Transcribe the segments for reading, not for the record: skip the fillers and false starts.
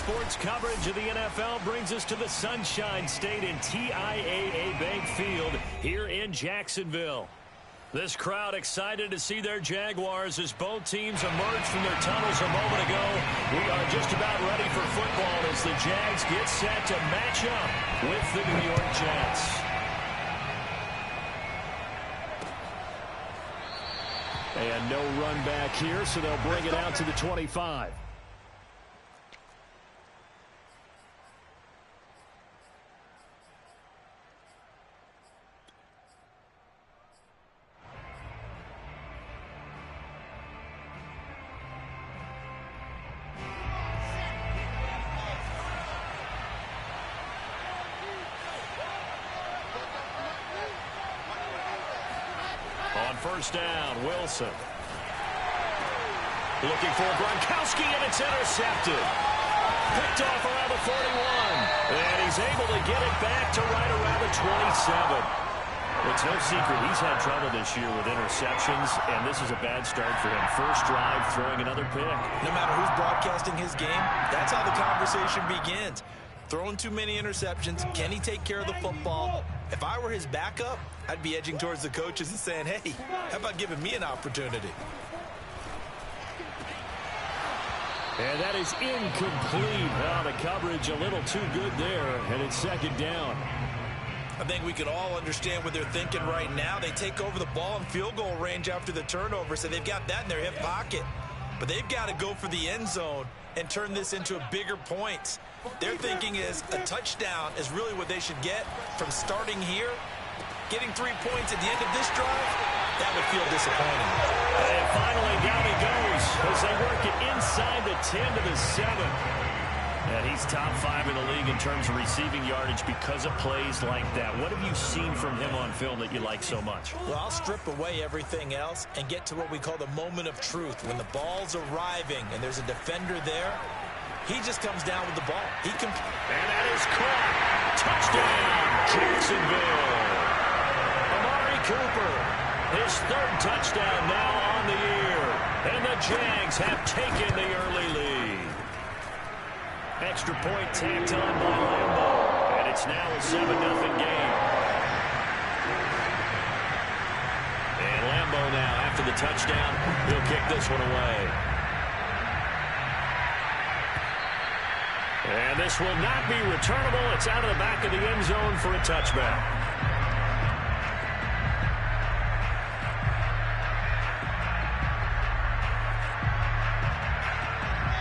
sports coverage of the NFL brings us to the Sunshine State in TIAA Bank Field here in Jacksonville. This crowd excited to see their Jaguars as both teams emerged from their tunnels a moment ago. We are just about ready for football as the Jags get set to match up with the New York Jets. And no run back here, so they'll bring it out to the 25. First down, Wilson. Looking for Gronkowski, and it's intercepted. Picked off around the 41. And he's able to get it back to right around the 27. It's no secret he's had trouble this year with interceptions, and this is a bad start for him. First drive, throwing another pick. No matter who's broadcasting his game, that's how the conversation begins. Throwing too many interceptions. Can he take care of the football? If I were his backup, I'd be edging towards the coaches and saying, hey, how about giving me an opportunity? And that is incomplete. Well, the coverage a little too good there, and it's second down. I think we can all understand what they're thinking right now. They take over the ball in field goal range after the turnover, so they've got that in their hip pocket. But they've got to go for the end zone and turn this into a bigger point. Their thinking is a touchdown is really what they should get from starting here. Getting 3 points at the end of this drive, that would feel disappointing. And finally, down he goes as they work it inside the 10 to the 7. And he's top 5 in the league in terms of receiving yardage because of plays like that. What have you seen from him on film that you like so much? Well, I'll strip away everything else and get to what we call the moment of truth. When the ball's arriving and there's a defender there, he just comes down with the ball. And that is caught. Touchdown, Jacksonville. Amari Cooper, his third touchdown now on the year. And the Jags have taken the early lead. Extra point tacked on by Lambeau. And it's now a 7-0 game. And Lambeau now, after the touchdown, he'll kick this one away. And this will not be returnable. It's out of the back of the end zone for a touchback.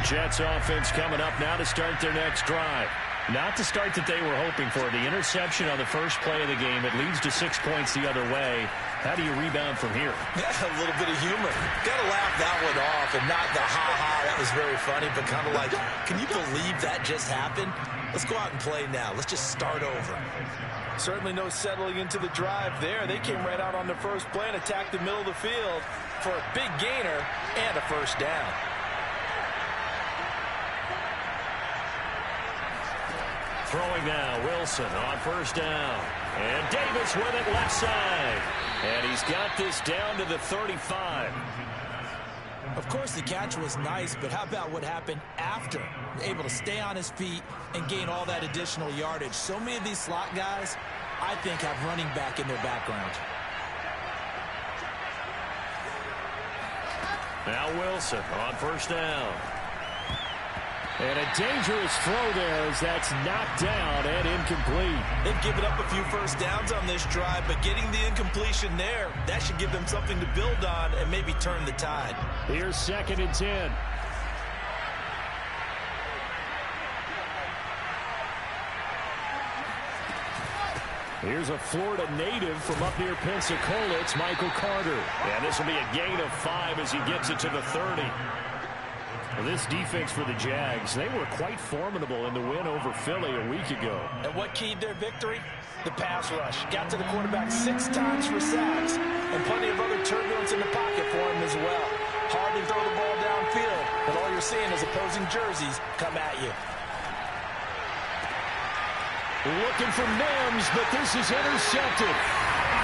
Jets offense coming up now to start their next drive. Not the start that they were hoping for. The interception on the first play of the game. It leads to 6 points the other way. How do you rebound from here? Yeah, a little bit of humor. Got to laugh that one off and not the ha-ha. That was very funny, but kind of like, can you believe that just happened? Let's go out and play now. Let's just start over. Certainly no settling into the drive there. They came right out on the first play and attacked the middle of the field for a big gainer and a first down. Throwing now, Wilson on first down. And Davis with it left side. And he's got this down to the 35. Of course, the catch was nice, but how about what happened after? Able to stay on his feet and gain all that additional yardage. So many of these slot guys, I think, have running back in their background. Now Wilson on first down. And a dangerous throw there as that's knocked down and incomplete. They've given up a few first downs on this drive, but getting the incompletion there, that should give them something to build on and maybe turn the tide. Here's 2nd and 10. Here's a Florida native from up near Pensacola. It's Michael Carter. And this will be a gain of 5 as he gets it to the 30. This defense for the Jags, they were quite formidable in the win over Philly a week ago. And what keyed their victory? The pass rush. Got to the quarterback 6 times for sacks, and plenty of other turbulence in the pocket for him as well. Hard to throw the ball downfield, but all you're seeing is opposing jerseys come at you. Looking for Mims, but this is intercepted.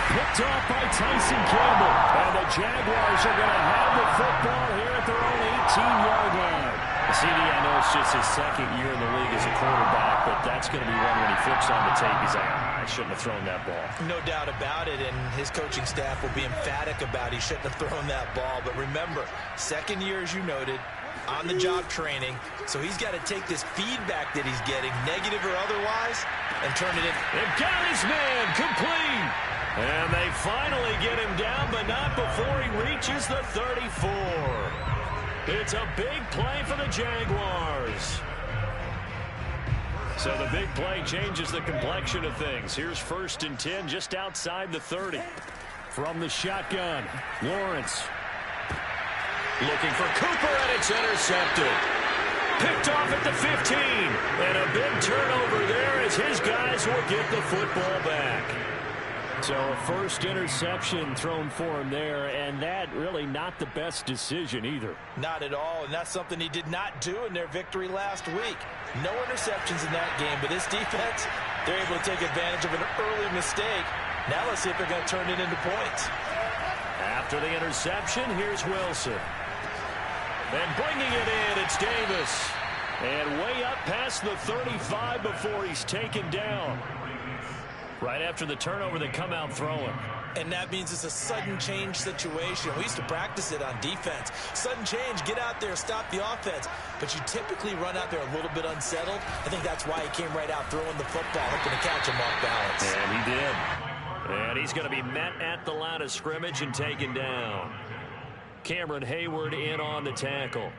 Picked off by Tyson Campbell. And the Jaguars are going to have the football here at their own 18-yard line. CD, I know it's just his second year in the league as a quarterback, but that's going to be one when he flips on the tape. He's like, I shouldn't have thrown that ball. No doubt about it, and his coaching staff will be emphatic about he shouldn't have thrown that ball. But remember, second year, as you noted, on-the-job training, so he's got to take this feedback that he's getting, negative or otherwise, and turn it in. They've got his man complete. And they finally get him down, but not before he reaches the 34. It's a big play for the Jaguars. So the big play changes the complexion of things. Here's 1st and 10 just outside the 30. From the shotgun, Lawrence. Looking for Cooper, and it's intercepted. Picked off at the 15. And a big turnover there as his guys will get the football back. So a first interception thrown for him there, and that really not the best decision either. Not at all, and that's something he did not do in their victory last week. No interceptions in that game, but this defense, they're able to take advantage of an early mistake. Now let's see if they're going to turn it into points. After the interception, here's Wilson. And bringing it in, it's Davis. And way up past the 35 before he's taken down. Right after the turnover, they come out throwing. And that means it's a sudden change situation. We used to practice it on defense. Sudden change, get out there, stop the offense. But you typically run out there a little bit unsettled. I think that's why he came right out throwing the football, hoping to catch him off balance. And he did. And he's going to be met at the line of scrimmage and taken down. Cameron Hayward in on the tackle.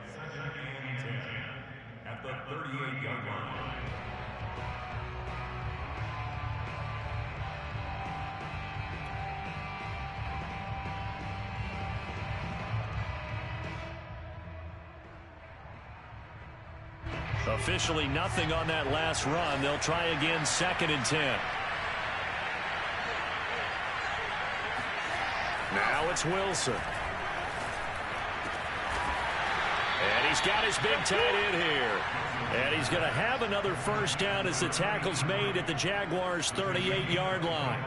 At the 38-yard line. Officially nothing on that last run. They'll try again, 2nd and 10. Now it's Wilson. And he's got his big tight end here. And he's going to have another first down as the tackle's made at the Jaguars' 38-yard line.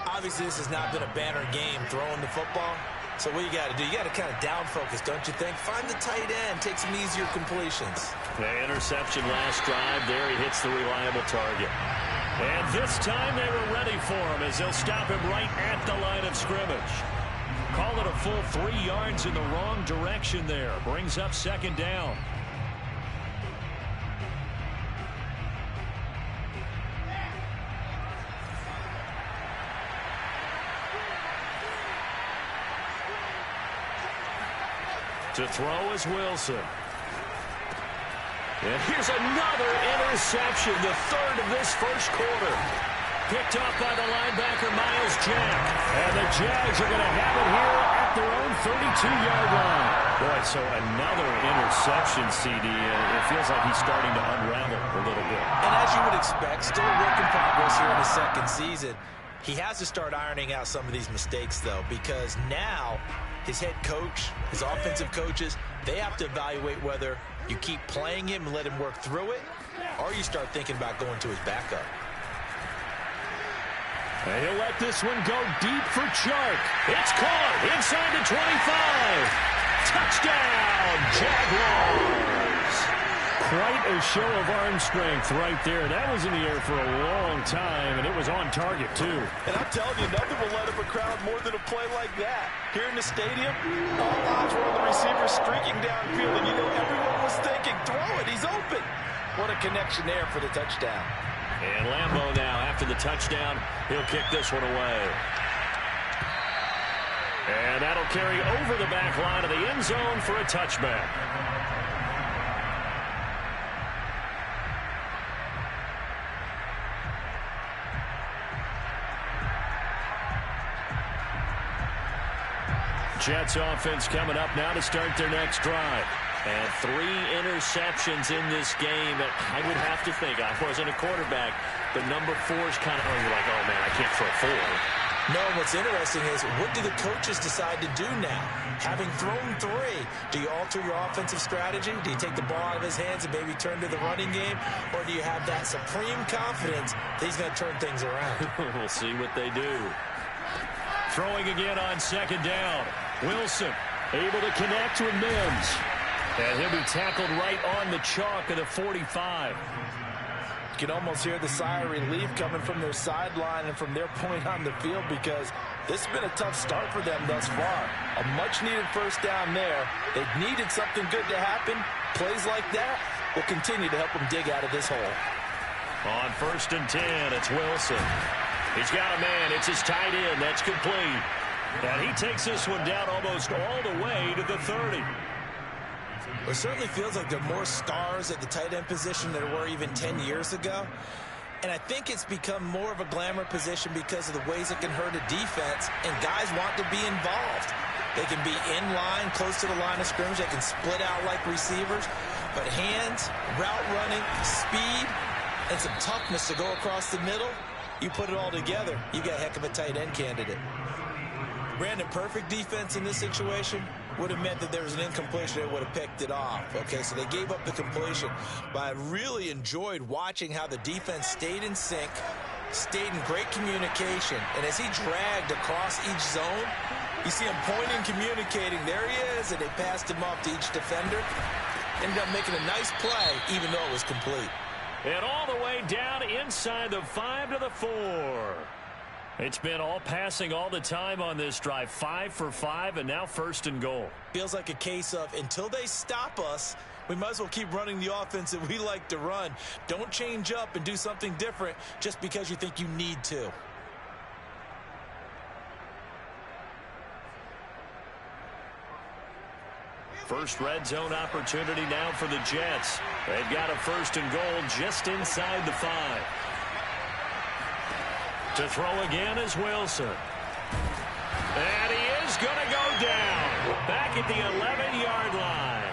Obviously, this has not been a banner game throwing the football. So what you got to do, you got to kind of down focus, don't you think? Find the tight end, take some easier completions. The interception last drive. There he hits the reliable target. And this time they were ready for him as they'll stop him right at the line of scrimmage. Call it a full 3 yards in the wrong direction there. Brings up 2nd down. To throw is Wilson. And here's another interception, the 3rd of this first quarter. Picked off by the linebacker, Miles Jack. And the Jags are going to have it here at their own 32-yard line. Boy, so another interception, CD. It feels like he's starting to unravel a little bit. And as you would expect, still a work in progress here in his 2nd season. He has to start ironing out some of these mistakes, though, because now his head coach, his offensive coaches, they have to evaluate whether you keep playing him and let him work through it, or you start thinking about going to his backup. And he'll let this one go deep for Chark. It's caught inside the 25. Touchdown, Jaguars. Quite a show of arm strength right there. That was in the air for a long time, and it was on target, too. And I'm telling you, nothing will let up a crowd more than a play like that. Here in the stadium, all eyes were on the receiver streaking downfield, and you know everyone was thinking, throw it, he's open. What a connection there for the touchdown. And Lambeau now, after the touchdown, he'll kick this one away. And that'll carry over the back line of the end zone for a touchback. Jets offense coming up now to start their next drive. And 3 interceptions in this game. I would have to think, I wasn't a quarterback, but number 4 is kind of, you're like, oh man, I can't throw 4. No, what's interesting is, what do the coaches decide to do now? Having thrown 3, do you alter your offensive strategy? Do you take the ball out of his hands and maybe turn to the running game? Or do you have that supreme confidence that he's going to turn things around? We'll see what they do. Throwing again on 2nd down. Wilson able to connect with Mims. And he'll be tackled right on the chalk of the 45. You can almost hear the sigh of relief coming from their sideline and from their point on the field, because this has been a tough start for them thus far. A much-needed first down there. They needed something good to happen. Plays like that will continue to help them dig out of this hole. On 1st and 10, it's Wilson. He's got a man. It's his tight end. That's complete. And he takes this one down almost all the way to the 30. It certainly feels like there are more stars at the tight end position than there were even 10 years ago. And I think it's become more of a glamour position because of the ways it can hurt a defense, and guys want to be involved. They can be in line, close to the line of scrimmage. They can split out like receivers. But hands, route running, speed, and some toughness to go across the middle, you put it all together, you got a heck of a tight end candidate. Brandon, perfect defense in this situation would have meant that there was an incompletion. They would have picked it off. Okay, so they gave up the completion. But I really enjoyed watching how the defense stayed in sync, stayed in great communication. And as he dragged across each zone, you see him pointing, communicating. There he is, and they passed him off to each defender. Ended up making a nice play, even though it was complete. And all the way down inside the 5 to the 4. It's been all passing all the time on this drive. 5 for 5, and now 1st and goal. Feels like a case of until they stop us, we might as well keep running the offense that we like to run. Don't change up and do something different just because you think you need to. First red zone opportunity now for the Jets. They've got a 1st and goal just inside the 5. To throw again is Wilson. And he is going to go down. Back at the 11-yard line.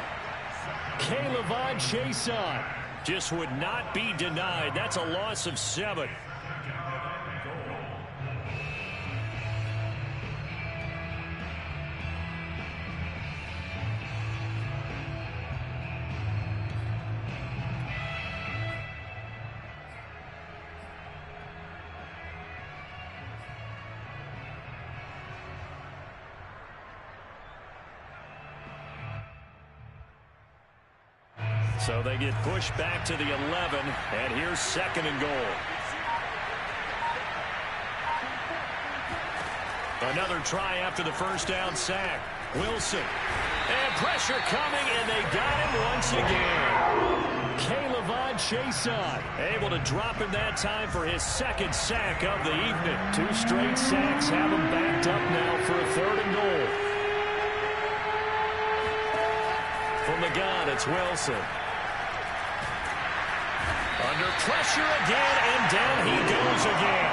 Caleb Chason just would not be denied. That's a loss of 7. So they get pushed back to the 11, and here's 2nd and goal. Another try after the first down sack. Wilson. And pressure coming, and they got him once again. Caleb Chason able to drop him that time for his 2nd sack of the evening. 2 straight sacks have him backed up now for a 3rd and goal. From the gun, it's Wilson. Under pressure again, and down he goes again.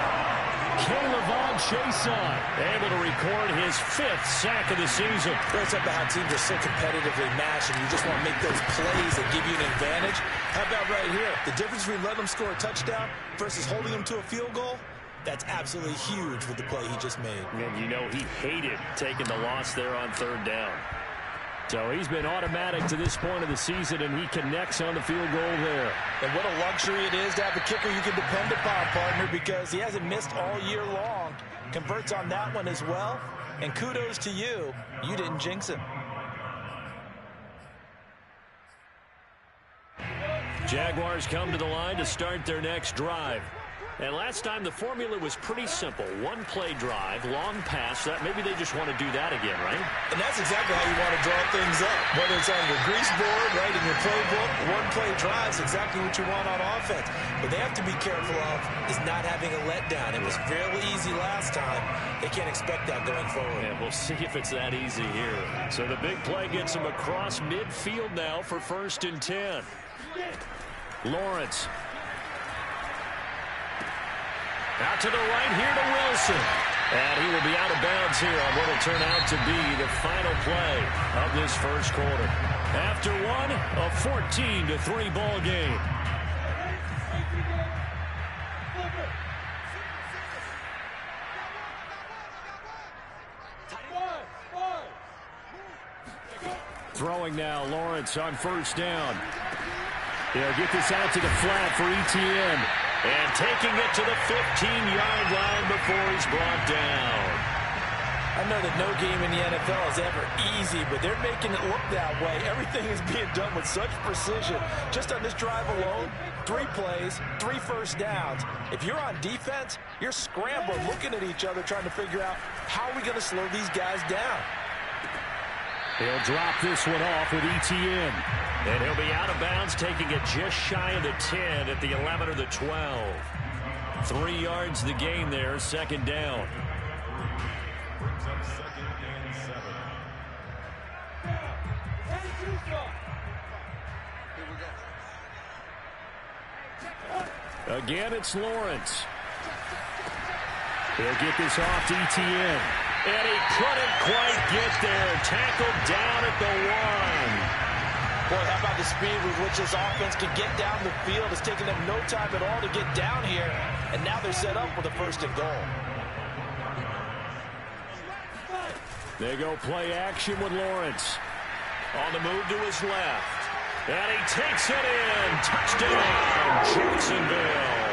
Caleb Chason able to record his 5th sack of the season. It's up how teams are so competitively matched, and you just want to make those plays that give you an advantage. How about right here? The difference between letting them score a touchdown versus holding them to a field goal, that's absolutely huge with the play he just made. And you know he hated taking the loss there on 3rd down. So he's been automatic to this point of the season, and he connects on the field goal there. And what a luxury it is to have a kicker you can depend upon, partner, because he hasn't missed all year long. Converts on that one as well. And kudos to you. You didn't jinx him. Jaguars come to the line to start their next drive. And last time the formula was pretty simple. 1-play drive, long pass. That maybe they just want to do that again, right? And that's exactly how you want to draw things up. Whether it's on your grease board, right, in your playbook, 1-play drive is exactly what you want on offense. What they have to be careful of is not having a letdown. It was fairly easy last time. They can't expect that going forward. Yeah, we'll see if it's that easy here. So the big play gets them across midfield now for 1st and 10. Lawrence. Out to the right here to Wilson. And he will be out of bounds here on what will turn out to be the final play of this 1st quarter. After one, a 14-3 ball game. Throwing now, Lawrence on 1st down. He'll get this out to the flat for Etienne. And taking it to the 15-yard line before he's brought down. I know that no game in the NFL is ever easy, but they're making it look that way. Everything is being done with such precision. Just on this drive alone, 3 plays, 3 first downs. If you're on defense, you're scrambling, looking at each other, trying to figure out how are we going to slow these guys down. He'll drop this one off with ETN. And he'll be out of bounds, taking it just shy of the 10 at the 11 or the 12. 3 yards the gain there, second down. Again, it's Lawrence. He'll get this off to ETN. And he couldn't quite get there. Tackled down at the 1. Boy, how about the speed with which this offense can get down the field? It's taken them no time at all to get down here. And now they're set up with a 1st and goal. They go play action with Lawrence. On the move to his left. And he takes it in. Touchdown, Jacksonville.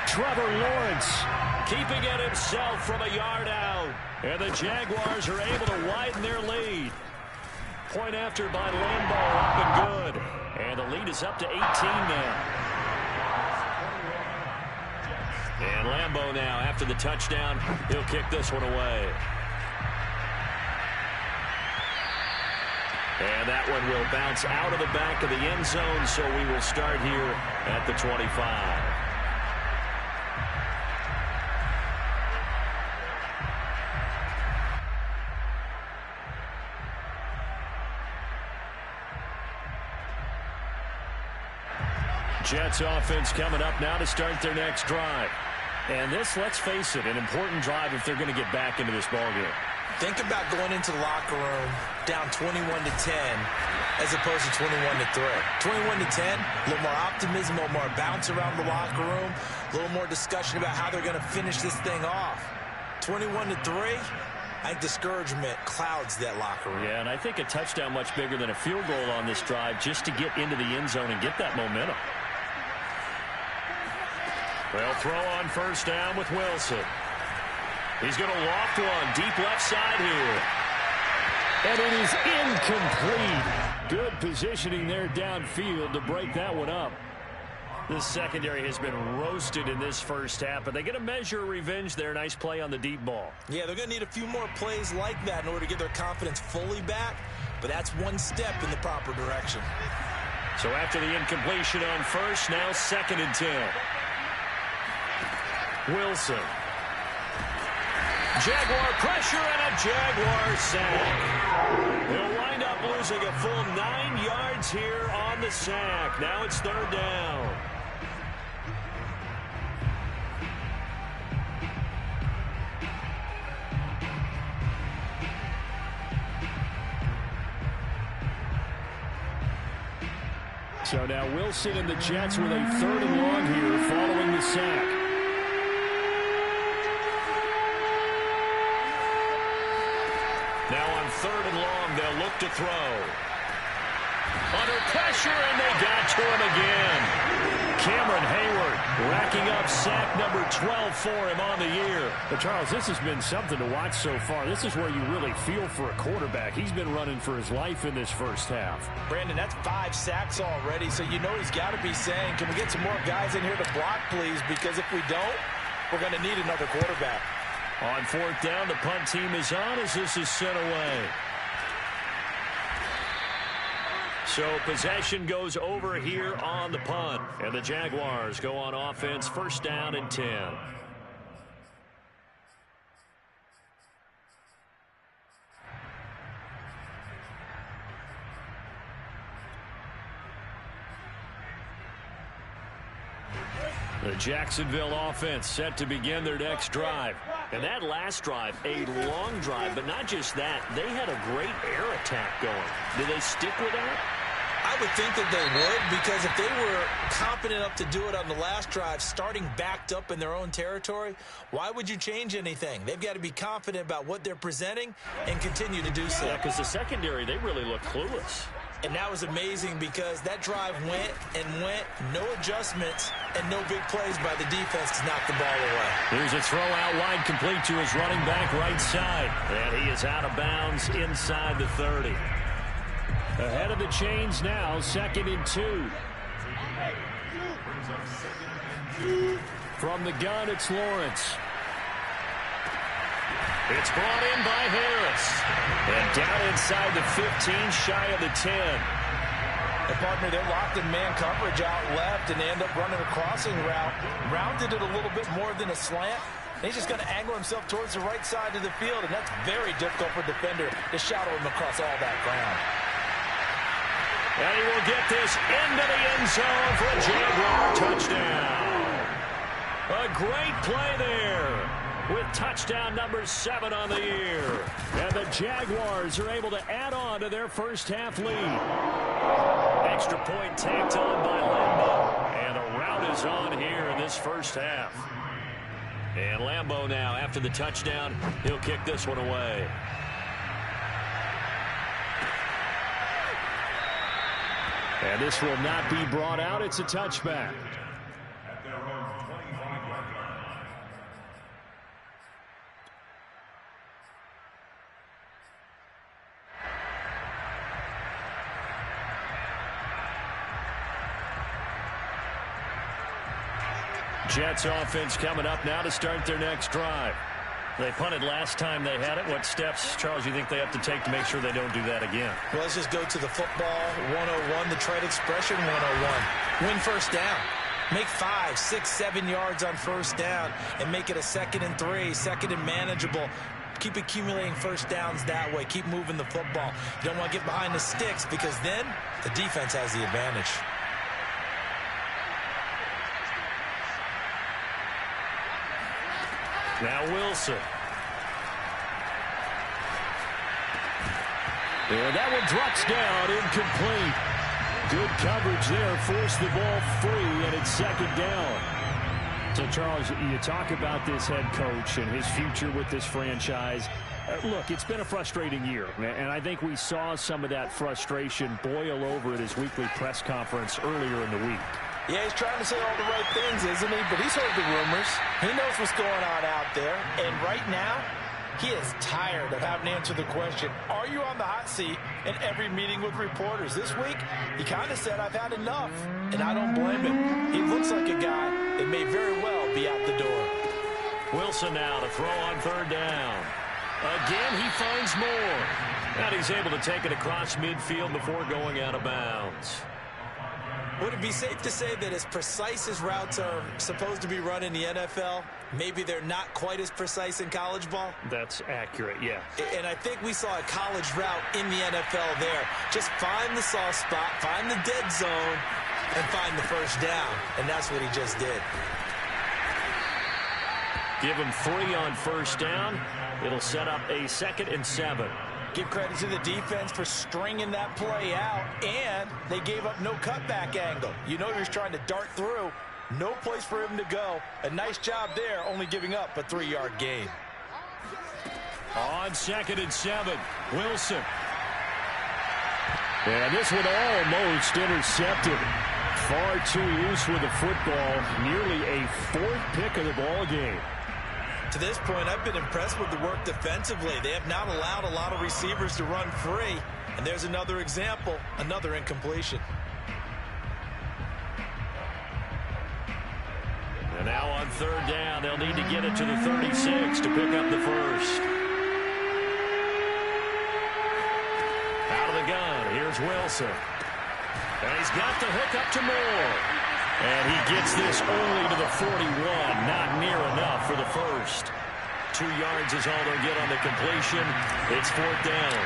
Trevor Lawrence keeping it himself from a yard out. And the Jaguars are able to widen their lead. Point after by Lambeau, up and good. And the lead is up to 18 now. And Lambeau now, after the touchdown, he'll kick this one away. And that one will bounce out of the back of the end zone, so we will start here at the 25. Jets offense coming up now to start their next drive. And this, let's face it, an important drive if they're going to get back into this ballgame. Think about going into the locker room down 21-10 as opposed to 21-3. 21-10, a little more optimism, a little more bounce around the locker room, a little more discussion about how they're going to finish this thing off. 21-3, I think discouragement clouds that locker room. Yeah, and I think a touchdown much bigger than a field goal on this drive just to get into the end zone and get that momentum. They'll throw on 1st down with Wilson. He's going to loft one deep left side here. And it is incomplete. Good positioning there downfield to break that one up. The secondary has been roasted in this first half, but they get a measure of revenge there. Nice play on the deep ball. Yeah, they're going to need a few more plays like that in order to get their confidence fully back, but that's one step in the proper direction. So after the incompletion on 1st, now 2nd and 10. Wilson. Jaguar pressure and a Jaguar sack. They'll wind up losing a full 9 yards here on the sack. Now it's 3rd down. So now Wilson and the Jets with a 3rd and long here following the sack. Now on 3rd and long, they'll look to throw. Under pressure, and they got to him again. Cameron Hayward racking up sack number 12 for him on the year. But Charles, this has been something to watch so far. This is where you really feel for a quarterback. He's been running for his life in this first half. Brandon, that's 5 sacks already, so you know he's got to be saying, can we get some more guys in here to block, please? Because if we don't, we're going to need another quarterback. On 4th down, the punt team is on as this is sent away. So possession goes over here on the punt. And the Jaguars go on offense, 1st down and 10. The Jacksonville offense set to begin their next drive. And that last drive, a long drive, but not just that. They had a great air attack going. Did they stick with that? I would think that they would, because if they were confident enough to do it on the last drive, starting backed up in their own territory, why would you change anything? They've got to be confident about what they're presenting and continue to do so. Yeah, because the secondary, they really look clueless. And that was amazing because that drive went and went, no adjustments, and no big plays by the defense to knock the ball away. Here's a throw out wide, complete to his running back right side. And he is out of bounds inside the 30. Ahead of the chains now, 2nd and 2. From the gun, it's Lawrence. It's brought in by Harris. And down inside the 15, shy of the 10. And partner, they're locked in man coverage out left, and they end up running a crossing route. Rounded it a little bit more than a slant. And he's just going to angle himself towards the right side of the field, and that's very difficult for a defender to shadow him across all that ground. And he will get this into the end zone for a Jaguar touchdown. A great play there, with touchdown number 7 on the year. And the Jaguars are able to add on to their first half lead. Extra point tacked on by Lambeau. And a rout is on here in this first half. And Lambeau now, after the touchdown, he'll kick this one away. And this will not be brought out. It's a touchback. Jets offense coming up now to start their next drive. They punted last time they had it. What steps, Charles, you think they have to take to make sure they don't do that again? Well, let's just go to the football 101, the trade expression 101. Win first down. Make 5, 6, 7 yards on first down and make it a 2nd and 3, 2nd and manageable. Keep accumulating first downs that way. Keep moving the football. You don't want to get behind the sticks because then the defense has the advantage. Now Wilson. And that one drops down, incomplete. Good coverage there, forced the ball free, and it's 2nd down. So, Charles, you talk about this head coach and his future with this franchise. Look, it's been a frustrating year, and I think we saw some of that frustration boil over at his weekly press conference earlier in the week. Yeah, he's trying to say all the right things, isn't he? But he's heard the rumors. He knows what's going on out there. And right now, he is tired of having to answer the question, are you on the hot seat in every meeting with reporters? This week, he kind of said, I've had enough. And I don't blame him. He looks like a guy that may very well be out the door. Wilson now to throw on 3rd down. Again, he finds more. And he's able to take it across midfield before going out of bounds. Would it be safe to say that as precise as routes are supposed to be run in the NFL, maybe they're not quite as precise in college ball? That's accurate, yeah. And I think we saw a college route in the NFL there. Just find the soft spot, find the dead zone, and find the first down. And that's what he just did. Give him 3 on first down. It'll set up a 2nd and 7. Give credit to the defense for stringing that play out, and they gave up no cutback angle. You know he was trying to dart through. No place for him to go. A nice job there, only giving up a 3-yard gain. On 2nd and 7, Wilson. And this one almost intercepted. Far too loose with the football. Nearly a 4th pick of the ball game. To this point, I've been impressed with the work defensively. They have not allowed a lot of receivers to run free. And there's another example, another incompletion. And now on 3rd down, they'll need to get it to the 36 to pick up the first. Out of the gun, here's Wilson. And he's got the hook up to Moore. And he gets this only to the 41. Not near enough for the first. 2 yards is all they'll get on the completion. It's 4th down.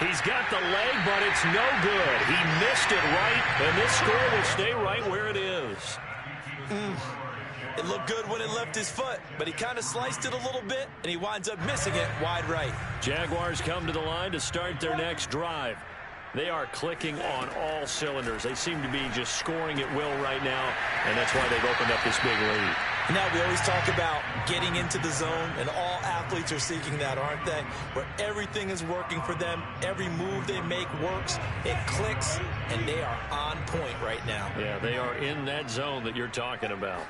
He's got the leg, but it's no good. He missed it right, and this score will stay right where it is. It looked good when it left his foot, but he kind of sliced it a little bit, and he winds up missing it wide right. Jaguars come to the line to start their next drive. They are clicking on all cylinders. They seem to be just scoring at will right now, and that's why they've opened up this big lead. Now, we always talk about getting into the zone, and all athletes are seeking that, aren't they? Where everything is working for them, every move they make works, it clicks, and they are on point right now. Yeah, they are in that zone that you're talking about.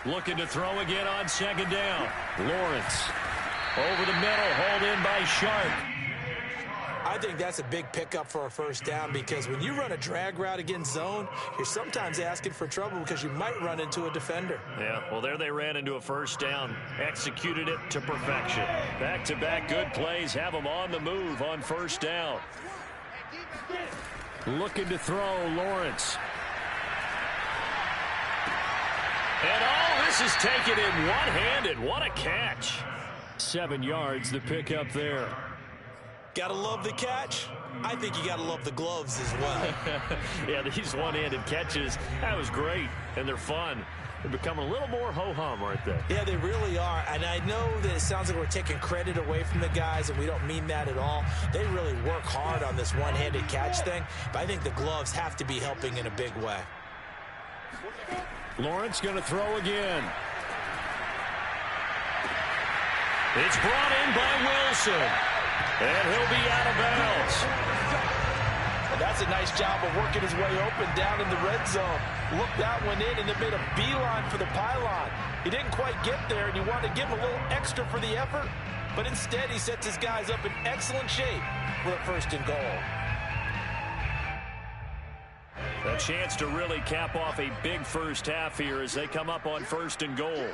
Looking to throw again on second down. Lawrence over the middle, hauled in by Sharp. I think that's a big pickup for a first down, because when you run a drag route against zone, you're sometimes asking for trouble because you might run into a defender. Yeah, well, there they ran into a first down. Executed it to perfection. Back-to-back good plays have them on the move on first down. Looking to throw, Lawrence. And all this is taken in one-handed. What a catch. 7 yards, the pickup there. Gotta love the catch. I think you gotta love the gloves as well. Yeah, these one-handed catches, that was great, and they're fun. They're becoming a little more ho-hum, aren't they? Yeah, they really are. And I know that it sounds like we're taking credit away from the guys, and we don't mean that at all. They really work hard on this one-handed catch thing, but I think the gloves have to be helping in a big way. Lawrence going to throw again. It's brought in by Wilson. And he'll be out of bounds. And that's a nice job of working his way open down in the red zone. Looked that one in and then made a beeline for the pylon. He didn't quite get there, and you want to give him a little extra for the effort. But instead, he sets his guys up in excellent shape for a first and goal. A chance to really cap off a big first half here as they come up on first and goal.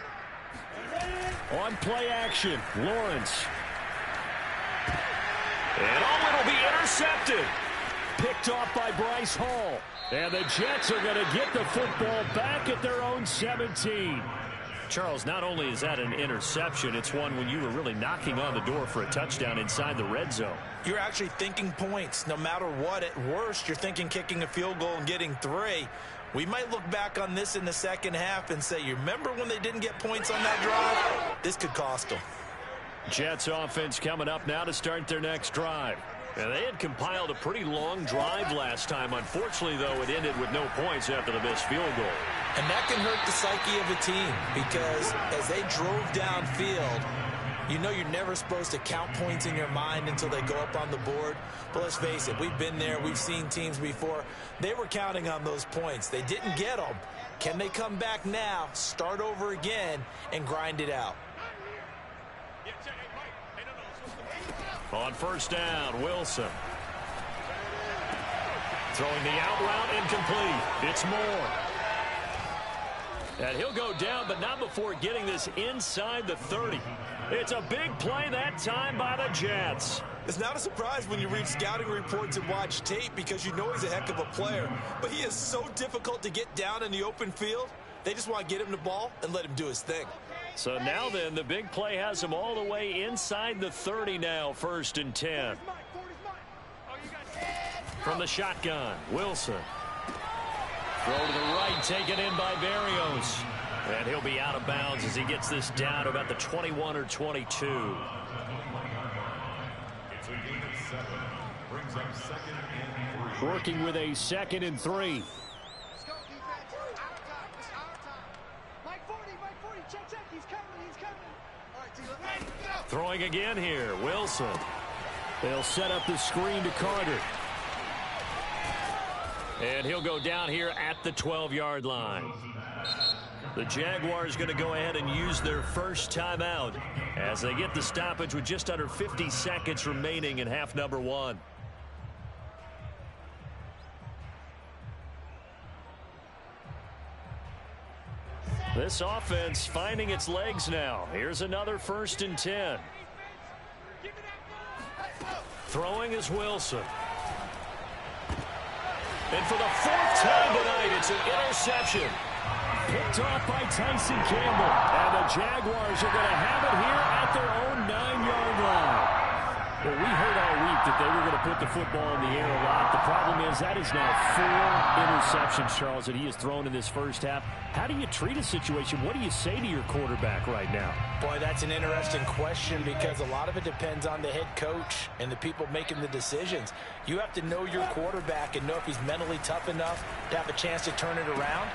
On play action, Lawrence. And it'll be intercepted. Picked off by Bryce Hall. And the Jets are going to get the football back at their own 17. Charles, not only is that an interception, it's one when you were really knocking on the door for a touchdown inside the red zone. You're actually thinking points. No matter what, at worst, you're thinking kicking a field goal and getting 3. We might look back on this in the second half and say, you remember when they didn't get points on that drive? This could cost them. Jets offense coming up now to start their next drive. And they had compiled a pretty long drive last time. Unfortunately, though, it ended with no points after the missed field goal. And that can hurt the psyche of a team, because as they drove downfield, you know you're never supposed to count points in your mind until they go up on the board. But let's face it, we've been there. We've seen teams before. They were counting on those points. They didn't get them. Can they come back now, start over again, and grind it out? On first down, Wilson. Throwing the out route incomplete. It's Moore. And he'll go down, but not before getting this inside the 30. It's a big play that time by the Jets. It's not a surprise when you read scouting reports and watch tape, because you know he's a heck of a player. But he is so difficult to get down in the open field. They just want to get him the ball and let him do his thing. So now then, the big play has him all the way inside the 30 now, 1st and 10. From the shotgun, Wilson. Throw to the right, taken in by Berrios. And he'll be out of bounds as he gets this down to about the 21 or 22. It's a gain of 7. Brings up 2nd and 3. Working with a 2nd and 3. Throwing again here, Wilson. They'll set up the screen to Carter. And he'll go down here at the 12-yard line. The Jaguars going to go ahead and use their first timeout as they get the stoppage with just under 50 seconds remaining in half number 1. This offense finding its legs now. Here's another 1st and 10. Throwing is Wilson. And for the 4th time tonight, it's an interception. Picked off by Tyson Campbell. And the Jaguars are going to have it here at their own 9-yard line. Well, we heard all week that they were going to put the football in the air a lot. The problem is that is now 4 interceptions, Charles, that he has thrown in this first half. How do you treat a situation? What do you say to your quarterback right now? Boy, that's an interesting question, because a lot of it depends on the head coach and the people making the decisions. You have to know your quarterback and know if he's mentally tough enough to have a chance to turn it around.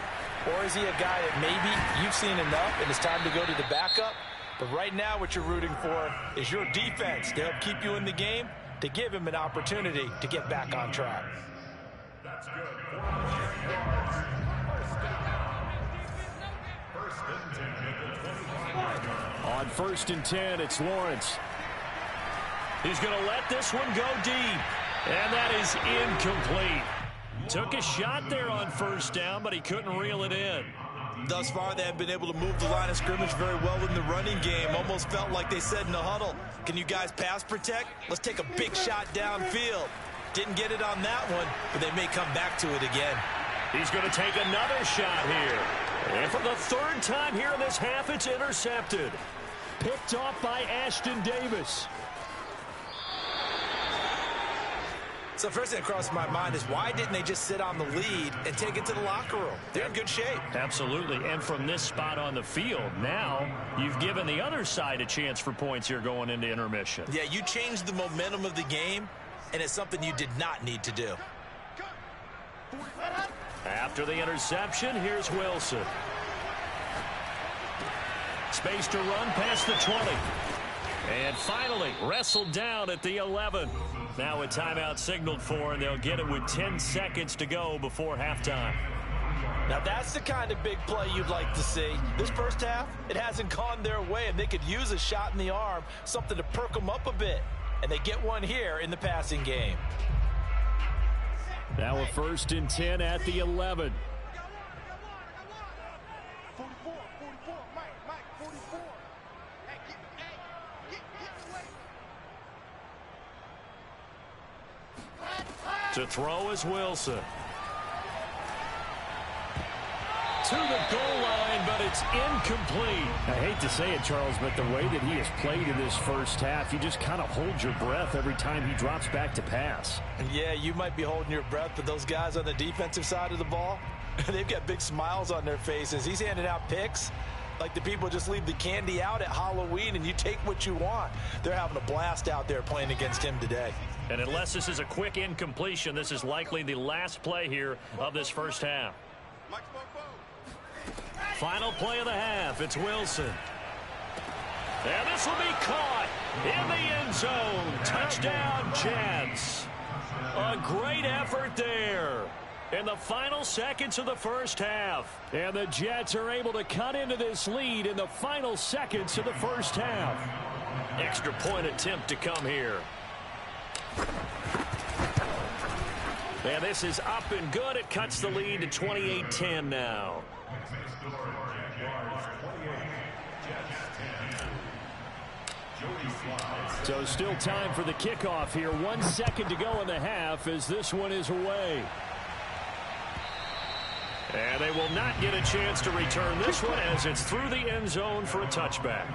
Or is he a guy that maybe you've seen enough and it's time to go to the backup? But right now what you're rooting for is your defense to help keep you in the game, to give him an opportunity to get back on track. That's good. 4 yards. First and 10 at the 25-yard line. On 1st and 10, it's Lawrence. He's going to let this one go deep. And that is incomplete. Took a shot there on 1st down, but he couldn't reel it in. Thus far, they have been able to move the line of scrimmage very well in the running game. Almost felt like they said in the huddle, can you guys pass protect? Let's take a big shot downfield. Didn't get it on that one, but they may come back to it again. He's going to take another shot here. And for the 3rd time here in this half, it's intercepted. Picked off by Ashton Davis. So first thing that crossed my mind is why didn't they just sit on the lead and take it to the locker room? They're in good shape. Absolutely. And from this spot on the field, now you've given the other side a chance for points here going into intermission. Yeah, you changed the momentum of the game, and it's something you did not need to do. After the interception, here's Wilson. Space to run past the 20. And finally, wrestled down at the 11. Now a timeout signaled for, and they'll get it with 10 seconds to go before halftime. Now that's the kind of big play you'd like to see. This first half, it hasn't gone their way, and they could use a shot in the arm, something to perk them up a bit. And they get one here in the passing game. Now a 1st and 10 at the 11. To throw is Wilson. To the goal line, but it's incomplete. I hate to say it, Charles, but the way that he has played in this first half, you just kind of hold your breath every time he drops back to pass. Yeah, you might be holding your breath, but those guys on the defensive side of the ball, they've got big smiles on their faces. He's handing out picks like the people just leave the candy out at Halloween and you take what you want. They're having a blast out there playing against him today. And unless this is a quick incompletion, this is likely the last play here of this first half. Final play of the half. It's Wilson. And this will be caught in the end zone. Touchdown, Jets. A great effort there in the final seconds of the first half. And the Jets are able to cut into this lead in the final seconds of the first half. Extra point attempt to come here. And this is up and good. It cuts the lead to 28-10 now. So still time for the kickoff here. 1 second to go in the half as this one is away. And they will not get a chance to return this one as it's through the end zone for a touchback.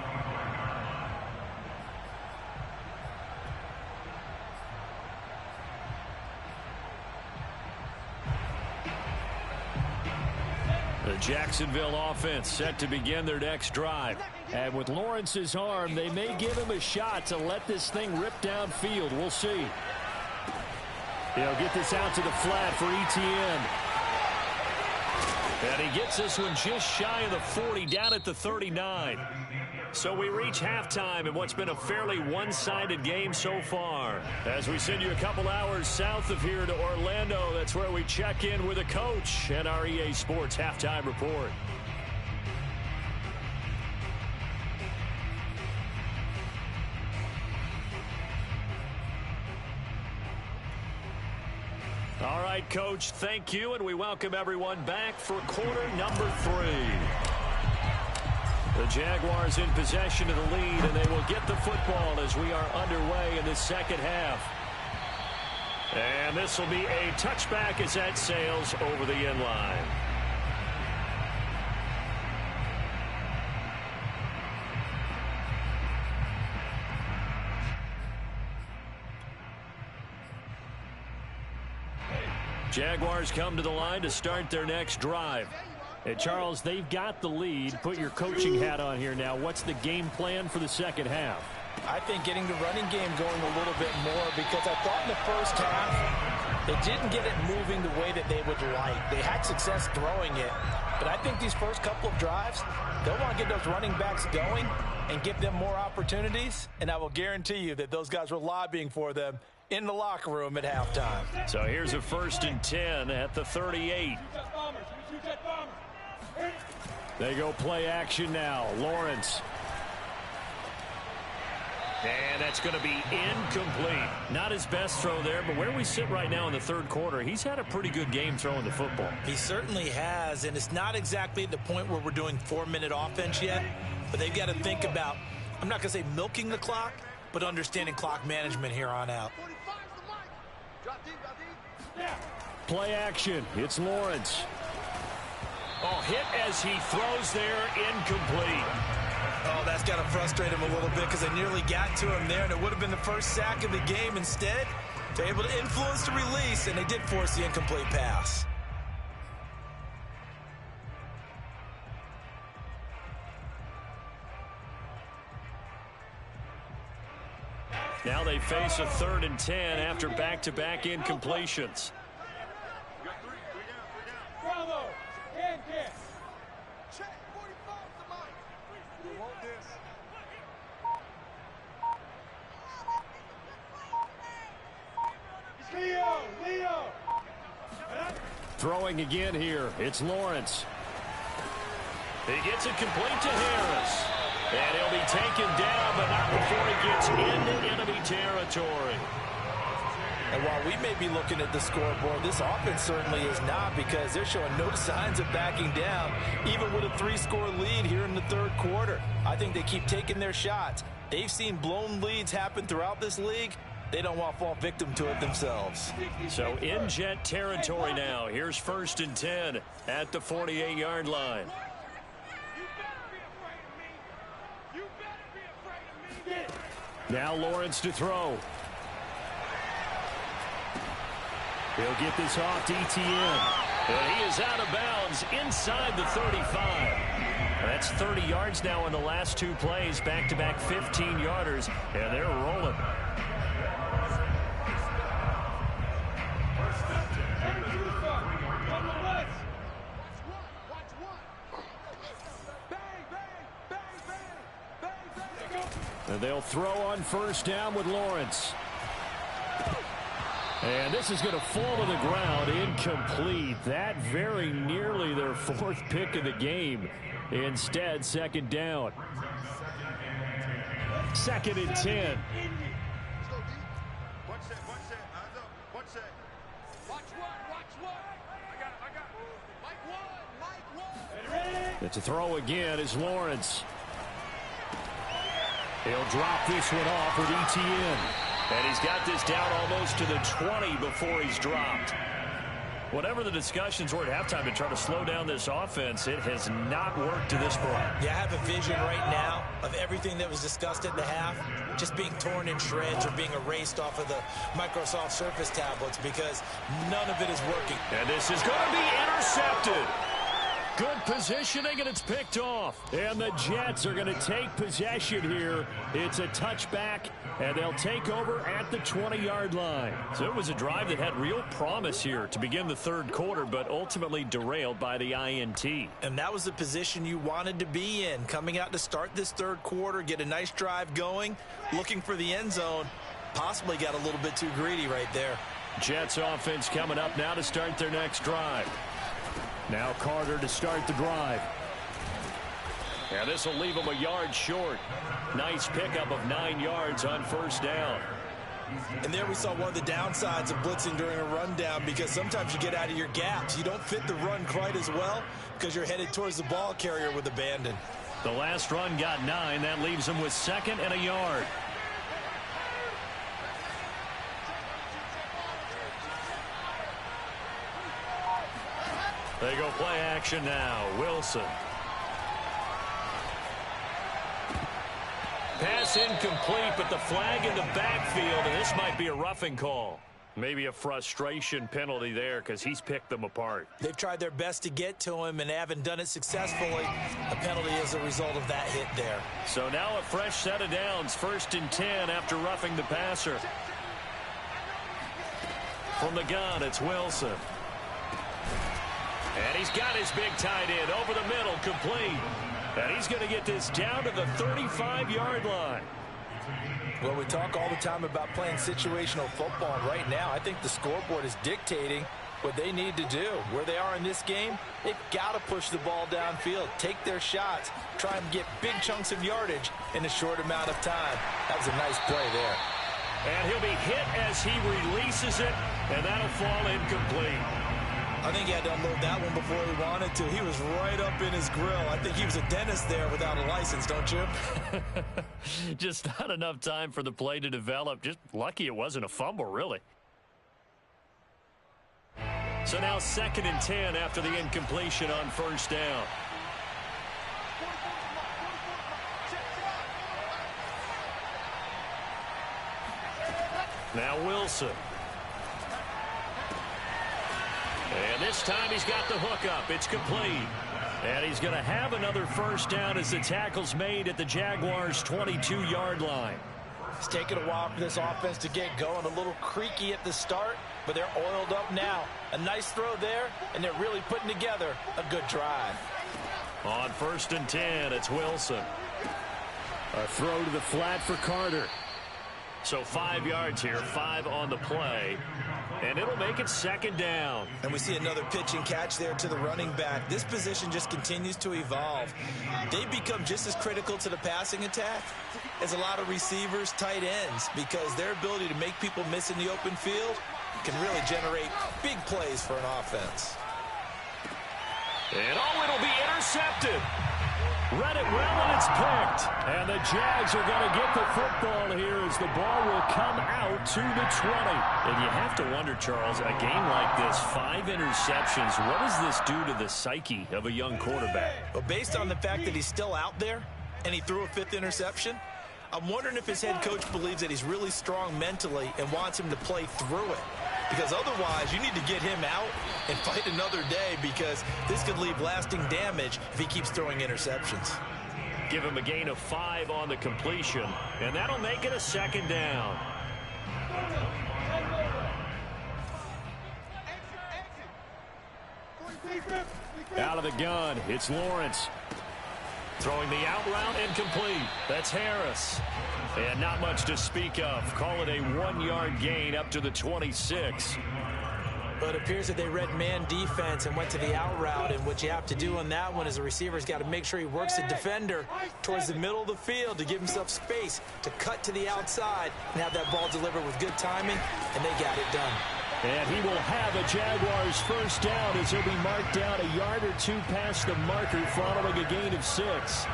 The Jacksonville offense set to begin their next drive. And with Lawrence's arm, they may give him a shot to let this thing rip downfield. We'll see. He'll get this out to the flat for Etienne. And he gets this one just shy of the 40, down at the 39. So we reach halftime in what's been a fairly one-sided game so far. As we send you a couple hours south of here to Orlando, that's where we check in with a coach and our EA Sports Halftime Report. All right, Coach, thank you, and we welcome everyone back for quarter number 3. The Jaguars in possession of the lead, and they will get the football as we are underway in the second half. And this will be a touchback as that sails over the end line. Jaguars come to the line to start their next drive. And Charles, they've got the lead. Put your coaching hat on here now. What's the game plan for the second half? I think getting the running game going a little bit more, because I thought in the first half they didn't get it moving the way that they would like. They had success throwing it, but I think these first couple of drives, they'll want to get those running backs going and give them more opportunities, and I will guarantee you that those guys were lobbying for them in the locker room at halftime. So here's a 1st and 10 at the 38. They go play action now. Lawrence. And that's going to be incomplete. Not his best throw there, but where we sit right now in the third quarter, he's had a pretty good game throwing the football. He certainly has, and it's not exactly at the point where we're doing 4-minute offense yet, but they've got to think about, I'm not going to say milking the clock, but understanding clock management here on out. Play action. It's Lawrence. Oh, hit as he throws there, incomplete. Oh, that's got to frustrate him a little bit, because they nearly got to him there, and it would have been the first sack of the game. Instead, they're able to influence the release, and they did force the incomplete pass. Now they face a 3rd and 10 after back-to-back incompletions. Throwing again here. It's Lawrence. He gets it complete to Harris. And he'll be taken down, but not before he gets into enemy territory. And while we may be looking at the scoreboard, this offense certainly is not, because they're showing no signs of backing down, even with a 3-score lead here in the third quarter. I think they keep taking their shots. They've seen blown leads happen throughout this league. They don't want to fall victim to it themselves. So in Jet territory now. Here's 1st and 10 at the 48-yard line. Now Lawrence to throw. He'll get this off to Etienne. And he is out of bounds inside the 35. That's 30 yards now in the last 2 plays. Back-to-back 15-yarders. And they're rolling. And they'll throw on 1st down with Lawrence. And this is going to fall to the ground, incomplete. That very nearly their 4th pick of the game. Instead, 2nd down. 2nd and 10. It's a throw again is Lawrence. He'll drop this one off with Etienne. And he's got this down almost to the 20 before he's dropped. Whatever the discussions were at halftime to try to slow down this offense, it has not worked to this point. Yeah, I have a vision right now of everything that was discussed at the half just being torn in shreds or being erased off of the Microsoft Surface tablets, because none of it is working. And this is going to be intercepted. Good positioning, and it's picked off. And the Jets are going to take possession here. It's a touchback, and they'll take over at the 20-yard line. So it was a drive that had real promise here to begin the third quarter, but ultimately derailed by the INT. And that was the position you wanted to be in, coming out to start this third quarter, get a nice drive going, looking for the end zone. Possibly got a little bit too greedy right there. Jets offense coming up now to start their next drive. Now Carter to start the drive. And this will leave him a yard short. Nice pickup of 9 yards on 1st down. And there we saw one of the downsides of blitzing during a rundown, because sometimes you get out of your gaps. You don't fit the run quite as well because you're headed towards the ball carrier with abandon. The last run got 9. That leaves him with 2nd and a yard. They go play action now. Wilson. Pass incomplete, but the flag in the backfield, and this might be a roughing call. Maybe a frustration penalty there because he's picked them apart. They've tried their best to get to him and haven't done it successfully. A penalty is a result of that hit there. So now a fresh set of downs, 1st and 10 after roughing the passer. From the gun, it's Wilson. And he's got his big tight end over the middle, complete. And he's going to get this down to the 35-yard line. Well, we talk all the time about playing situational football. And right now, I think the scoreboard is dictating what they need to do. Where they are in this game, they've got to push the ball downfield, take their shots, try and get big chunks of yardage in a short amount of time. That was a nice play there. And he'll be hit as he releases it, and that'll fall incomplete. I think he had to unload that one before he wanted to. He was right up in his grill. I think he was a dentist there without a license, don't you? Just not enough time for the play to develop. Just lucky it wasn't a fumble, really. So now 2nd and 10 after the incompletion on 1st down. Now Wilson. And this time he's got the hook up. It's complete. And he's going to have another 1st down as the tackle's made at the Jaguars' 22-yard line. It's taken a while for this offense to get going. A little creaky at the start, but they're oiled up now. A nice throw there, and they're really putting together a good drive. On 1st and 10, it's Wilson. A throw to the flat for Carter. So 5 yards here, 5 on the play. And it'll make it 2nd down. And we see another pitch and catch there to the running back. This position just continues to evolve. They've become just as critical to the passing attack as a lot of receivers, tight ends, because their ability to make people miss in the open field can really generate big plays for an offense. And it'll be intercepted. Read it well, and it's picked. And the Jags are going to get the football here as the ball will come out to the 20. And you have to wonder, Charles, a game like this, 5 interceptions, what does this do to the psyche of a young quarterback? Well, based on the fact that he's still out there and he threw a 5th interception, I'm wondering if his head coach believes that he's really strong mentally and wants him to play through it. Because otherwise, you need to get him out and fight another day, because this could leave lasting damage if he keeps throwing interceptions. Give him a gain of 5 on the completion, and that'll make it a 2nd down. Out of the gun, it's Lawrence. Throwing the out route, incomplete. That's Harris. And not much to speak of. Call it a 1-yard gain up to the 26. But it appears that they read man defense and went to the out route. And what you have to do on that one is the receiver's got to make sure he works the defender towards the middle of the field to give himself space to cut to the outside and have that ball delivered with good timing. And they got it done. And he will have a Jaguars 1st down as he'll be marked down a yard or 2 past the marker following a gain of 6.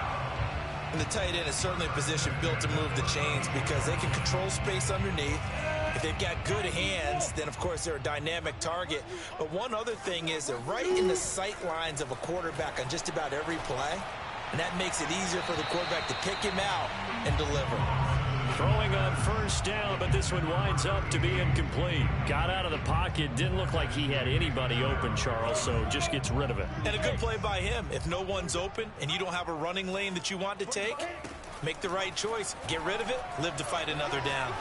And the tight end is certainly a position built to move the chains because they can control space underneath. If they've got good hands, then, of course, they're a dynamic target. But one other thing is they're right in the sight lines of a quarterback on just about every play. And that makes it easier for the quarterback to pick him out and deliver. Throwing on 1st down, but this one winds up to be incomplete. Got out of the pocket. Didn't look like he had anybody open, Charles, so just gets rid of it. And a good play by him. If no one's open and you don't have a running lane that you want to take, make the right choice. Get rid of it. Live to fight another down.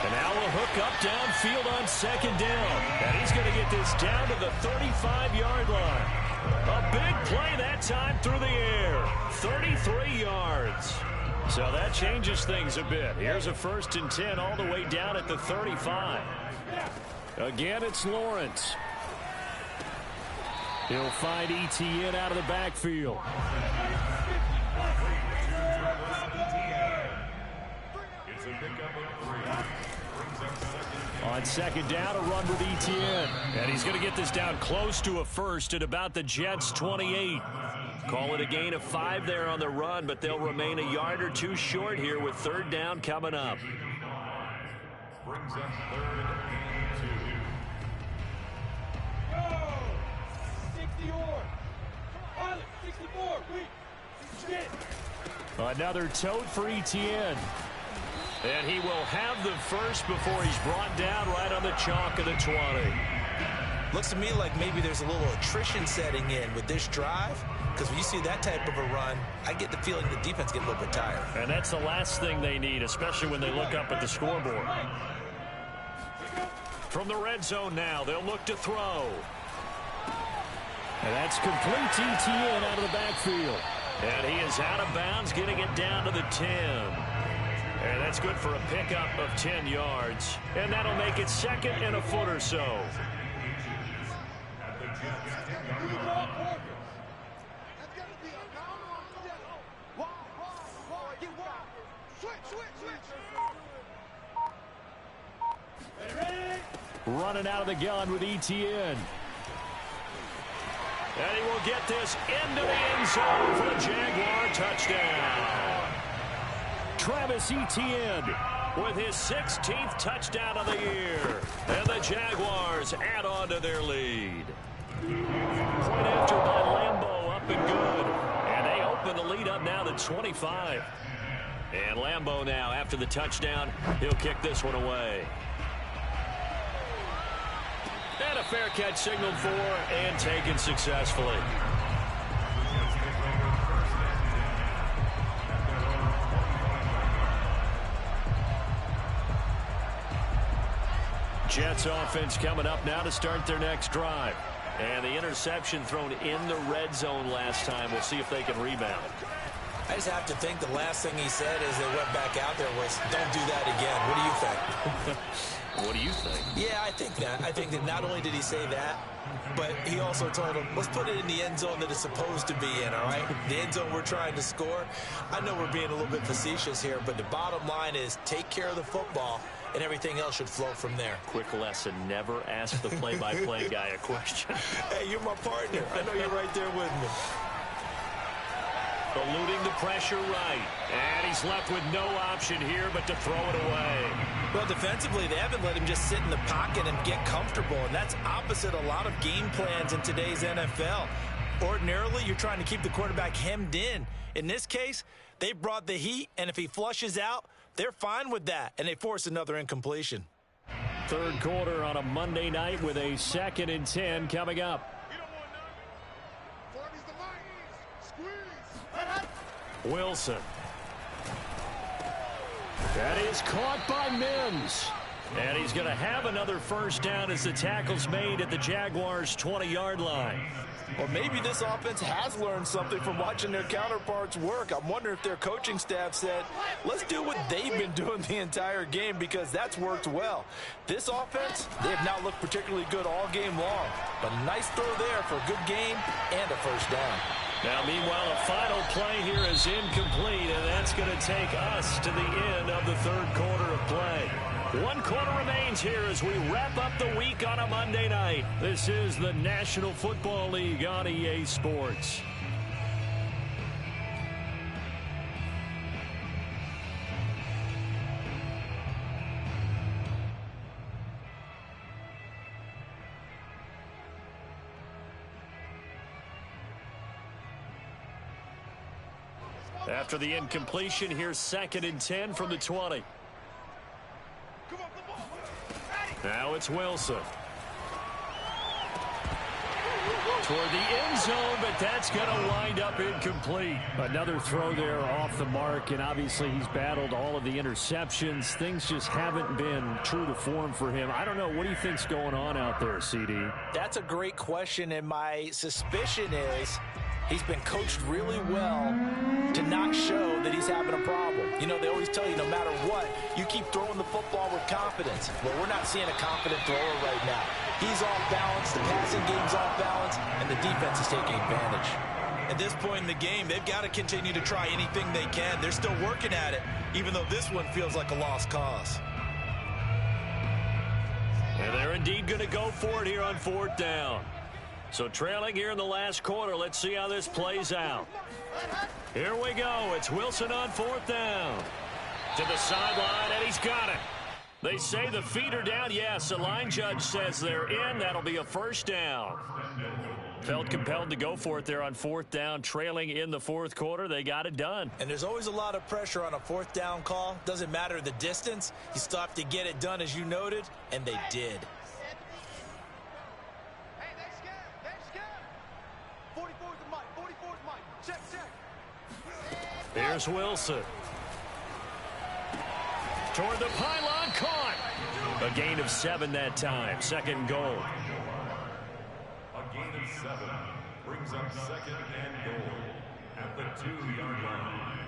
And now a hook up downfield on 2nd down. And he's going to get this down to the 35-yard line. A big play that time through the air. 33 yards. So that changes things a bit. Here's a 1st and 10 all the way down at the 35. Again, it's Lawrence. He'll find ETN out of the backfield. It's a pickup of 3. On 2nd down, a run with ETN. And he's going to get this down close to a 1st at about the Jets' 28. Call it a gain of 5 there on the run, but they'll remain a yard or 2 short here with 3rd down coming up. Brings up 3rd and 2. Another tote for ETN. And he will have the first before he's brought down right on the chalk of the 20. Looks to me like maybe there's a little attrition setting in with this drive, because when you see that type of a run, I get the feeling the defense get a little bit tired. And that's the last thing they need, especially when they look up at the scoreboard. From the red zone now, they'll look to throw. And that's complete to Etienne out of the backfield. And he is out of bounds, getting it down to the 10. And that's good for a pickup of 10 yards. And that'll make it second and a foot or so. Running out of the gun with Etienne. And he will get this into the end zone for a Jaguar touchdown. Travis Etienne with his 16th touchdown of the year. And the Jaguars add on to their lead. Point after by Lambeau, up and good. And they open the lead up now to 25. And Lambeau now, after the touchdown, he'll kick this one away. And a fair catch signaled for and taken successfully. Jets offense coming up now to start their next drive. And the interception thrown in the red zone last time. We'll see if they can rebound. I just have to think the last thing he said as they went back out there was, don't do that again. What do you think? What do you think? Yeah, I think that. I think that not only did he say that, but he also told him, let's put it in the end zone that it's supposed to be in, all right? The end zone we're trying to score. I know we're being a little bit facetious here, but the bottom line is take care of the football, and everything else should flow from there. Quick lesson, never ask the play-by-play guy a question. Hey, you're my partner. I know you're right there with me. Eluding the pressure right. And he's left with no option here but to throw it away. Well, defensively, they haven't let him just sit in the pocket and get comfortable, and that's opposite a lot of game plans in today's NFL. Ordinarily, you're trying to keep the quarterback hemmed in. In this case, they brought the heat, and if he flushes out, they're fine with that, and they force another incompletion. Third quarter on a Monday night with a 2nd and 10 coming up. Wilson. That is caught by Mims. And he's going to have another first down as the tackle's made at the Jaguars' 20-yard line. Well, maybe this offense has learned something from watching their counterparts work. I'm wondering if their coaching staff said, let's do what they've been doing the entire game, because that's worked well. This offense, they have not looked particularly good all game long. But a nice throw there for a good game and a first down. Now, meanwhile, a final play here is incomplete, and that's going to take us to the end of the third quarter of play. 1 quarter remains here as we wrap up the week on a Monday night. This is the National Football League on EA Sports. After the incompletion, here's 2nd and 10 from the 20. Now it's Wilson. Toward the end zone, but that's going to wind up incomplete. Another throw there off the mark, and obviously he's battled all of the interceptions. Things just haven't been true to form for him. I don't know. What do you think's going on out there, CD? That's a great question, and my suspicion is he's been coached really well to not show that he's having a problem. You know, they always tell you no matter what, you keep throwing the football with confidence. Well, we're not seeing a confident thrower right now. He's off balance, the passing game's off balance, and the defense is taking advantage. At this point in the game, they've got to continue to try anything they can. They're still working at it, even though this one feels like a lost cause. And they're indeed going to go for it here on 4th down. So trailing here in the last quarter, let's see how this plays out. Here we go. It's Wilson on 4th down. To the sideline, and he's got it. They say the feet are down. Yes, the line judge says they're in. That'll be a first down. Felt compelled to go for it there on fourth down, trailing in the fourth quarter. They got it done. And there's always a lot of pressure on a fourth down call. Doesn't matter the distance. You still have to get it done, as you noted, and they did. Hey, they're scared. 44's the mic. 44's mic. Check. Here's Wilson. Toward the pylon, caught. A gain of 7 that time. Second and goal. A gain of 7 brings up second and goal at the 2-yard line.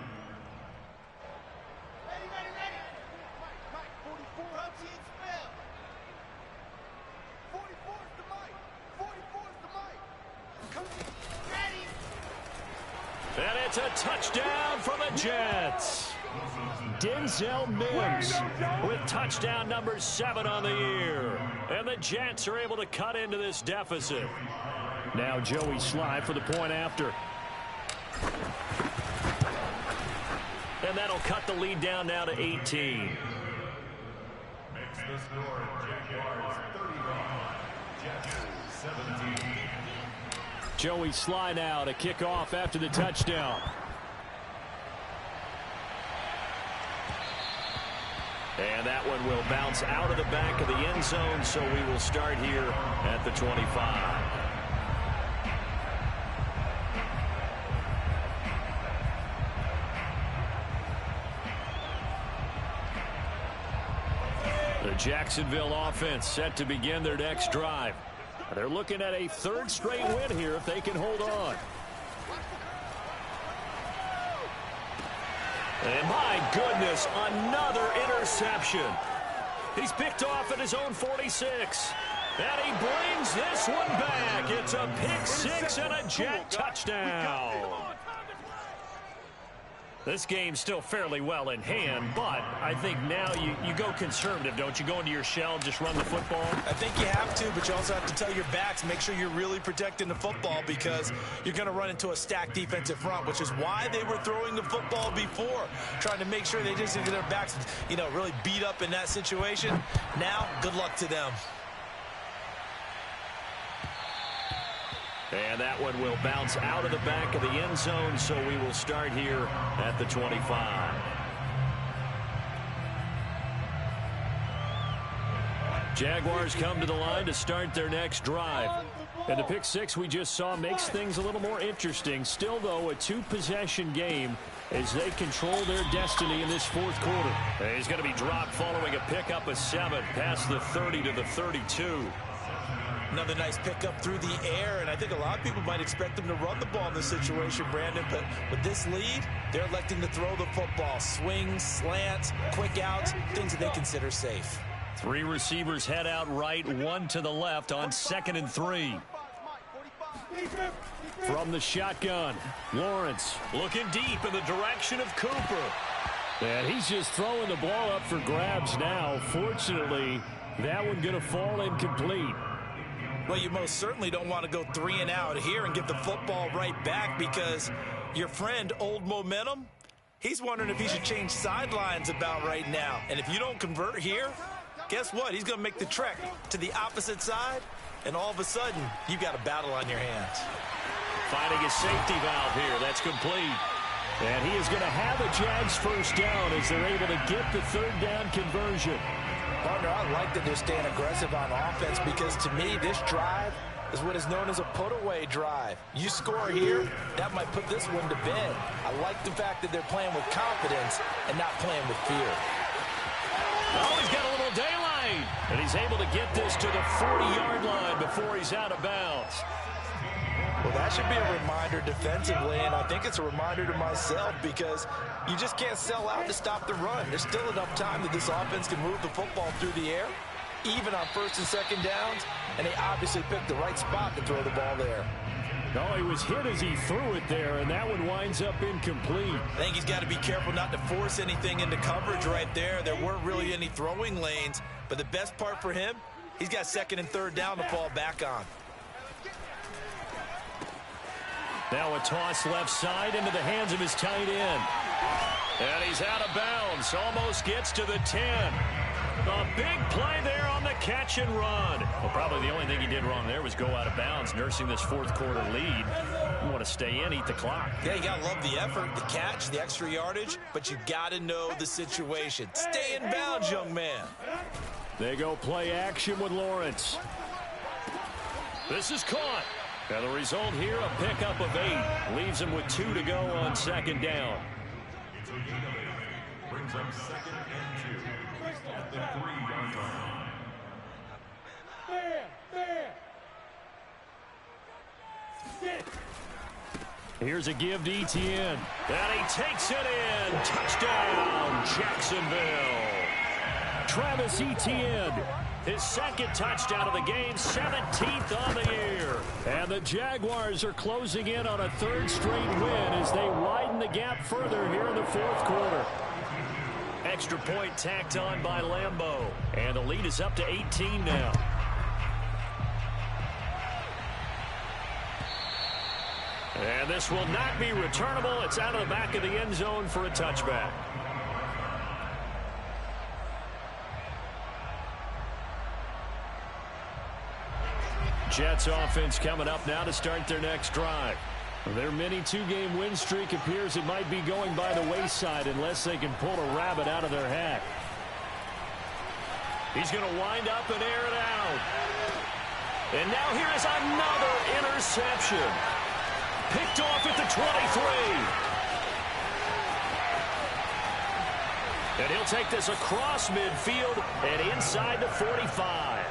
Ready. Mike, 44 up in spell. 44's the mic. 44's the mic. Come ready. And it's a touchdown for the Jets. Denzel Mims with touchdown number 7 on the year. And the Jets are able to cut into this deficit. Now Joey Sly for the point after. And that'll cut the lead down now to 18. Makes the score Jaguars 31, Jets 17. Joey Sly now to kick off after the touchdown. And that one will bounce out of the back of the end zone, so we will start here at the 25. The Jacksonville offense set to begin their next drive. They're looking at a third straight win here if they can hold on. And my goodness, another interception. He's picked off at his own 46. And he brings this one back. It's a pick 6 and a Jet touchdown. This game's still fairly well in hand, but I think now you go conservative, don't you? Go into your shell, just run the football? I think you have to, but you also have to tell your backs, make sure you're really protecting the football because you're going to run into a stacked defensive front, which is why they were throwing the football before, trying to make sure they just get their backs, really beat up in that situation. Now, good luck to them. And that one will bounce out of the back of the end zone, so we will start here at the 25. Jaguars come to the line to start their next drive. And the pick 6 we just saw makes things a little more interesting. Still, though, a 2-possession game as they control their destiny in this fourth quarter. And he's going to be dropped following a pickup of 7 past the 30 to the 32. Another nice pickup through the air, and I think a lot of people might expect them to run the ball in this situation, Brandon, but with this lead, they're electing to throw the football. Swings, slants, quick outs, things that they consider safe. 3 receivers head out right, 1 to the left on 2nd and 3. From the shotgun, Lawrence looking deep in the direction of Cooper. And he's just throwing the ball up for grabs now. Fortunately, that one going to fall incomplete. Well, you most certainly don't want to go 3 and out here and get the football right back because your friend, Old Momentum, he's wondering if he should change sidelines about right now. And if you don't convert here, guess what? He's going to make the trek to the opposite side, and all of a sudden, you've got a battle on your hands. Finding his safety valve here. That's complete. And he is going to have a Jags first down as they're able to get the third down conversion. Partner, I like that they're staying aggressive on offense because to me, this drive is what is known as a put-away drive. You score here, that might put this one to bed. I like the fact that they're playing with confidence and not playing with fear. Oh, he's got a little daylight. And he's able to get this to the 40-yard line before he's out of bounds. Well, that should be a reminder defensively, and I think it's a reminder to myself because you just can't sell out to stop the run. There's still enough time that this offense can move the football through the air, even on 1st and 2nd downs, and they obviously picked the right spot to throw the ball there. No, he was hit as he threw it there, and that one winds up incomplete. I think he's got to be careful not to force anything into coverage right there. There weren't really any throwing lanes, but the best part for him, he's got 2nd and 3rd down to fall back on. Now a toss left side into the hands of his tight end. And he's out of bounds. Almost gets to the 10. A big play there on the catch and run. Well, probably the only thing he did wrong there was go out of bounds, nursing this fourth quarter lead. You want to stay in, eat the clock. Yeah, you got to love the effort, the catch, the extra yardage, but you got to know the situation. Stay in bounds, young man. They go play action with Lawrence. This is caught. And the result here, a pickup of 8. Leaves him with 2 to go on second down. It's a gain of 8. Brings up second and 2 at the 3-yard line. Here's a give to Etienne. And he takes it in. Touchdown, Jacksonville. Travis Etienne, his second touchdown of the game, 17th on the year. And the Jaguars are closing in on a third straight win as they widen the gap further here in the fourth quarter. Extra point tacked on by Lambeau. And the lead is up to 18 now. And this will not be returnable. It's out of the back of the end zone for a touchback. Jets offense coming up now to start their next drive. Their mini 2-game win streak appears it might be going by the wayside unless they can pull a rabbit out of their hat. He's going to wind up and air it out. And now here is another interception. Picked off at the 23. And he'll take this across midfield and inside the 45.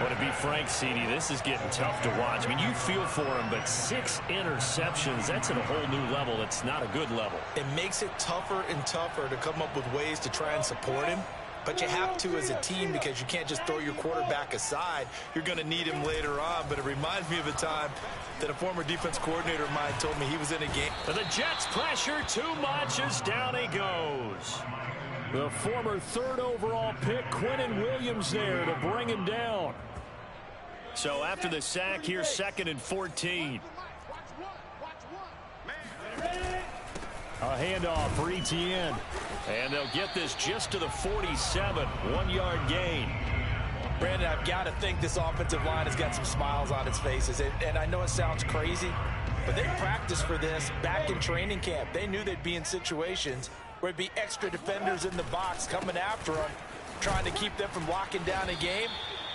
Would it be Frank Cini? This is getting tough to watch. I mean, you feel for him, but 6 interceptions, that's at a whole new level. It's not a good level. It makes it tougher and tougher to come up with ways to try and support him. But you have to as a team because you can't just throw your quarterback aside. You're going to need him later on. But it reminds me of a time that a former defense coordinator of mine told me he was in a game. And the Jets pressure too much as down he goes. The former 3rd overall pick, Quinnen Williams, there to bring him down. So after the sack, here's 2nd and 14. A handoff for Etienne. And they'll get this just to the 47. 1-yard gain. Brandon, I've got to think this offensive line has got some smiles on its faces. And I know it sounds crazy, but they practiced for this back in training camp. They knew they'd be in situations where there'd be extra defenders in the box coming after them, trying to keep them from locking down a game.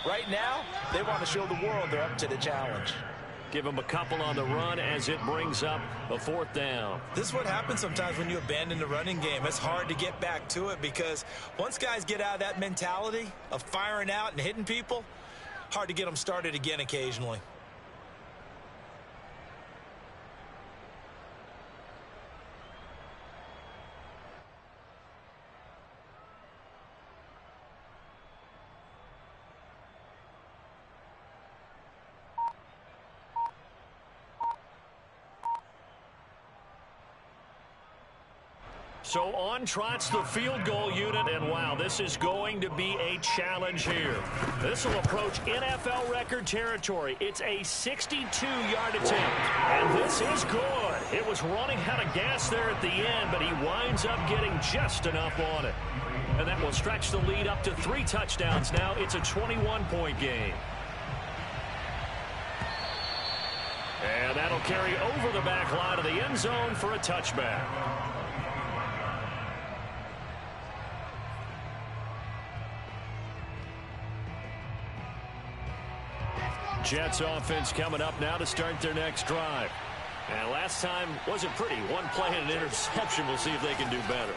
Right now, they want to show the world they're up to the challenge. Give them a couple on the run as it brings up the 4th down. This is what happens sometimes when you abandon the running game. It's hard to get back to it because once guys get out of that mentality of firing out and hitting people, hard to get them started again occasionally. So on trots the field goal unit, and wow, this is going to be a challenge here. This will approach NFL record territory. It's a 62-yard attempt, and this is good. It was running out of gas there at the end, but he winds up getting just enough on it. And that will stretch the lead up to 3 touchdowns now. It's a 21-point game. And that'll carry over the back line of the end zone for a touchback. Jets offense coming up now to start their next drive. And last time wasn't pretty. 1 play and an interception. We'll see if they can do better.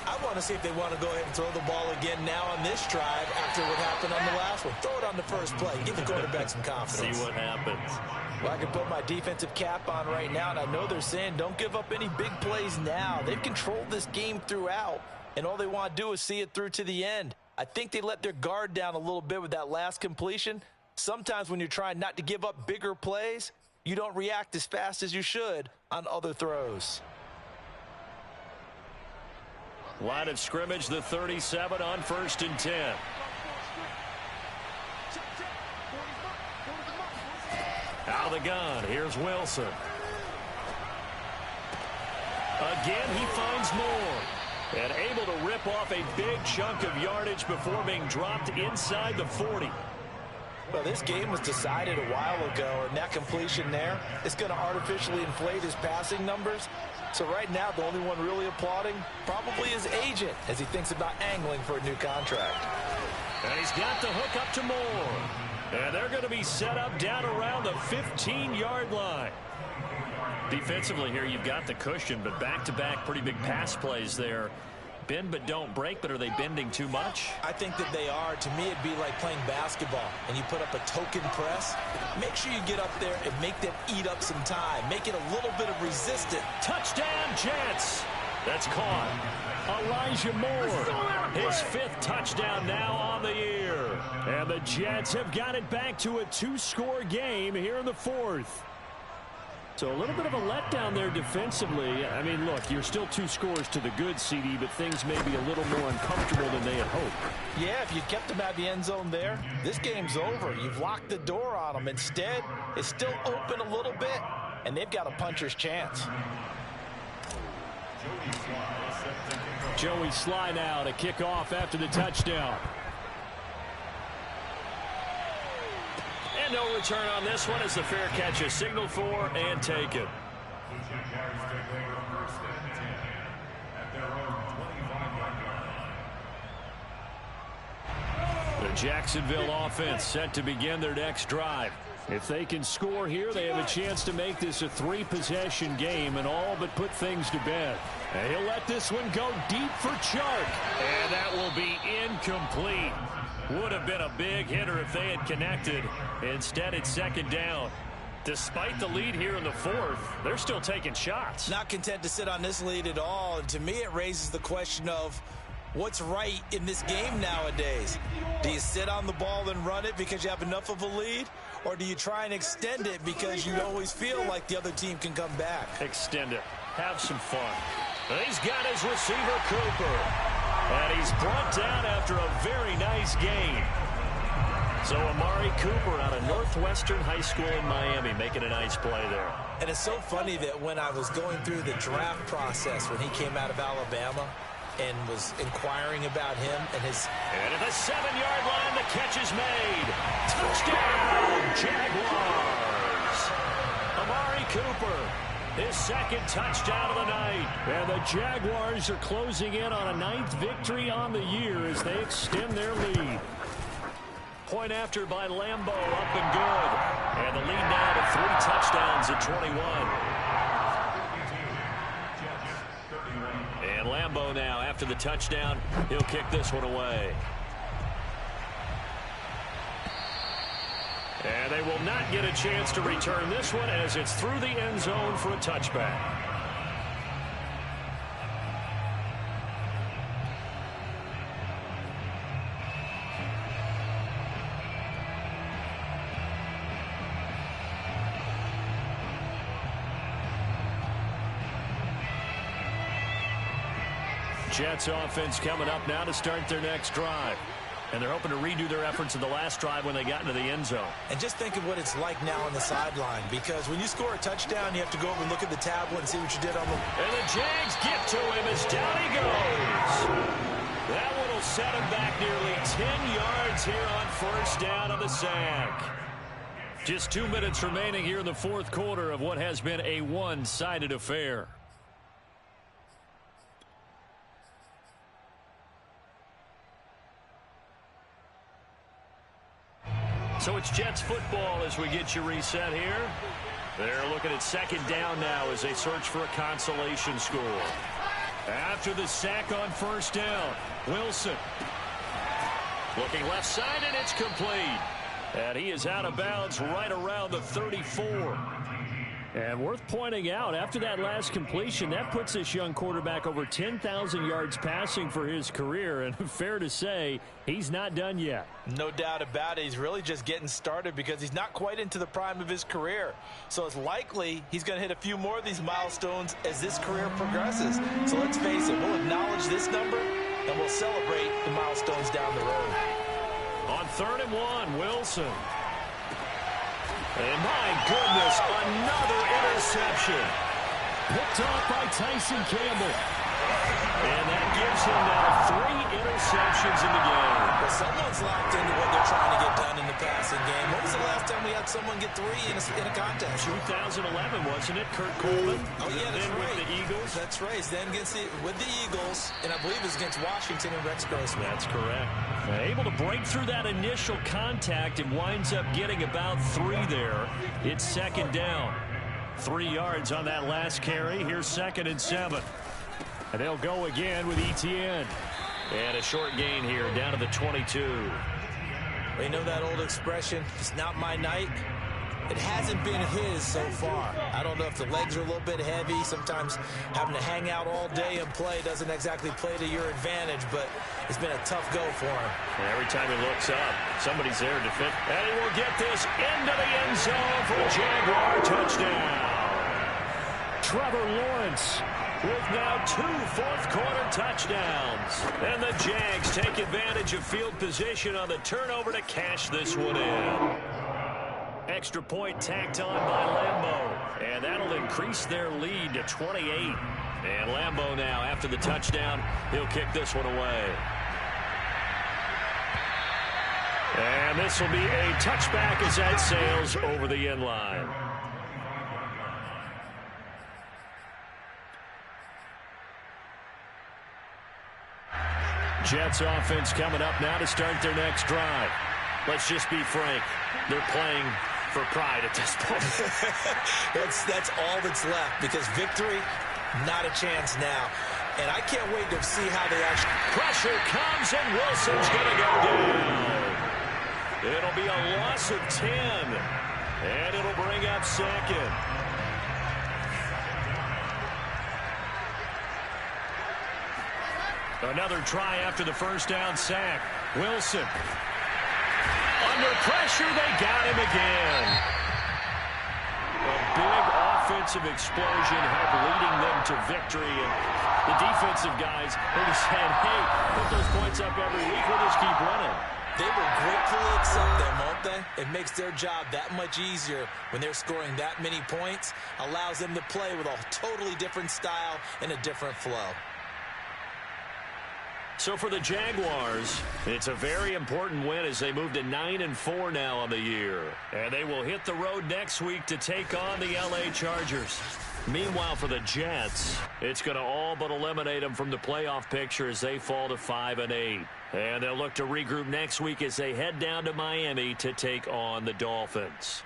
I want to see if they want to go ahead and throw the ball again now on this drive after what happened on the last one. Throw it on the first play. Give the quarterback some confidence. See what happens. Well, I can put my defensive cap on right now, and I know they're saying don't give up any big plays now. They've controlled this game throughout, and all they want to do is see it through to the end. I think they let their guard down a little bit with that last completion. Sometimes when you're trying not to give up bigger plays, you don't react as fast as you should on other throws. Line of scrimmage, the 37 on 1st and 10. Out of the gun, here's Wilson. Again, he finds more. And able to rip off a big chunk of yardage before being dropped inside the 40. Well, this game was decided a while ago, and that completion there is going to artificially inflate his passing numbers. So right now, the only one really applauding probably his agent as he thinks about angling for a new contract. And he's got the hook up to Moore. And they're going to be set up down around the 15-yard line. Defensively here, you've got the cushion, but back-to-back pretty big pass plays there. Bend but don't break, but are they bending too much? I think that they are. To me, it'd be like playing basketball, and you put up a token press. Make sure you get up there and make them eat up some time. Make it a little bit of resistance. Touchdown, Jets! That's caught. Elijah Moore, his 5th touchdown now on the year. And the Jets have got it back to a 2-score game here in the 4th. So a little bit of a letdown there defensively. I mean, look, you're still 2 scores to the good, CD, but things may be a little more uncomfortable than they had hoped. Yeah, if you kept them at the end zone there, this game's over. You've locked the door on them. Instead, it's still open a little bit, and they've got a puncher's chance. Joey Sly now to kick off after the touchdown. And no return on this one as the fair catch is signaled for and taken. The Jacksonville offense set to begin their next drive. If they can score here, they have a chance to make this a 3-possession game and all but put things to bed. And he'll let this one go deep for Chark. And that will be incomplete. Would have been a big hitter if they had connected. Instead, it's 2nd down. Despite the lead here in the 4th, they're still taking shots. Not content to sit on this lead at all. And to me, it raises the question of what's right in this game nowadays. Do you sit on the ball and run it because you have enough of a lead? Or do you try and extend it because you always feel like the other team can come back? Extend it. Have some fun. And he's got his receiver, Cooper. And he's brought down after a very nice gain. So Amari Cooper out of Northwestern High School in Miami making a nice play there. And it's so funny that when I was going through the draft process when he came out of Alabama and was inquiring about him and his... And at the 7-yard line, the catch is made. Touchdown, Jaguars. Amari Cooper. His 2nd touchdown of the night. And the Jaguars are closing in on a 9th victory on the year as they extend their lead. Point after by Lambo, up and good. And the lead now to 3 touchdowns at 21. And Lambo now, after the touchdown, he'll kick this one away. And they will not get a chance to return this one as it's through the end zone for a touchback. Jets offense coming up now to start their next drive. And they're hoping to redo their efforts in the last drive when they got into the end zone. And just think of what it's like now on the sideline, because when you score a touchdown, you have to go over and look at the tablet and see what you did on the... And the Jags get to him as down he goes. That one will set him back nearly 10 yards here on 1st down on the sack. Just 2 minutes remaining here in the 4th quarter of what has been a one-sided affair. So it's Jets football as we get you reset here. They're looking at 2nd down now as they search for a consolation score. After the sack on 1st down, Wilson. Looking left side, and it's complete. And he is out of bounds right around the 34. And worth pointing out, after that last completion, that puts this young quarterback over 10,000 yards passing for his career. And fair to say, he's not done yet. No doubt about it. He's really just getting started because he's not quite into the prime of his career. So it's likely he's going to hit a few more of these milestones as this career progresses. So let's face it, we'll acknowledge this number and we'll celebrate the milestones down the road. On 3rd and 1, Wilson. And my goodness, another interception. Picked off by Tyson Campbell. And that gives him now 3 interceptions in the game. Well, someone's locked into what they're trying to get done in the passing game. When was the last time we had someone get 3 in a contest? 2011, wasn't it? Kurt Coleman. Oh, yeah, that's then right. With the Eagles. That's right. Then with the Eagles, and I believe it was against Washington and Rex Grossman. That's correct. Able to break through that initial contact and winds up getting about 3 there. It's second down. 3 yards on that last carry. Here's 2nd and 7. And they'll go again with Etienne. And a short gain here down to the 22. You know that old expression, it's not my night? It hasn't been his so far. I don't know if the legs are a little bit heavy. Sometimes having to hang out all day and play doesn't exactly play to your advantage, but it's been a tough go for him. And every time he looks up, somebody's there to defend. And he will get this into the end zone for a Jaguar touchdown. Trevor Lawrence with now 2 fourth-quarter touchdowns. And the Jags take advantage of field position on the turnover to cash this one in. Extra point tacked on by Lambeau. And that'll increase their lead to 28. And Lambeau now, after the touchdown, he'll kick this one away. And this will be a touchback as that sails over the end line. Jets offense coming up now to start their next drive. Let's just be frank. They're playing for pride at this point. That's all that's left, because victory, not a chance now. And I can't wait to see how they actually... Pressure comes, and Wilson's going to go down. It'll be a loss of 10. And it'll bring up 2nd. Another try after the first down sack. Wilson. Under pressure, they got him again. A big offensive explosion helped leading them to victory. And the defensive guys will be saying, hey, put those points up every week. We'll just keep running. They will gratefully accept them, won't they? It makes their job that much easier when they're scoring that many points. Allows them to play with a totally different style and a different flow. So for the Jaguars, it's a very important win as they move to 9-4 now on the year. And they will hit the road next week to take on the LA Chargers. Meanwhile, for the Jets, it's going to all but eliminate them from the playoff picture as they fall to 5-8. And they'll look to regroup next week as they head down to Miami to take on the Dolphins.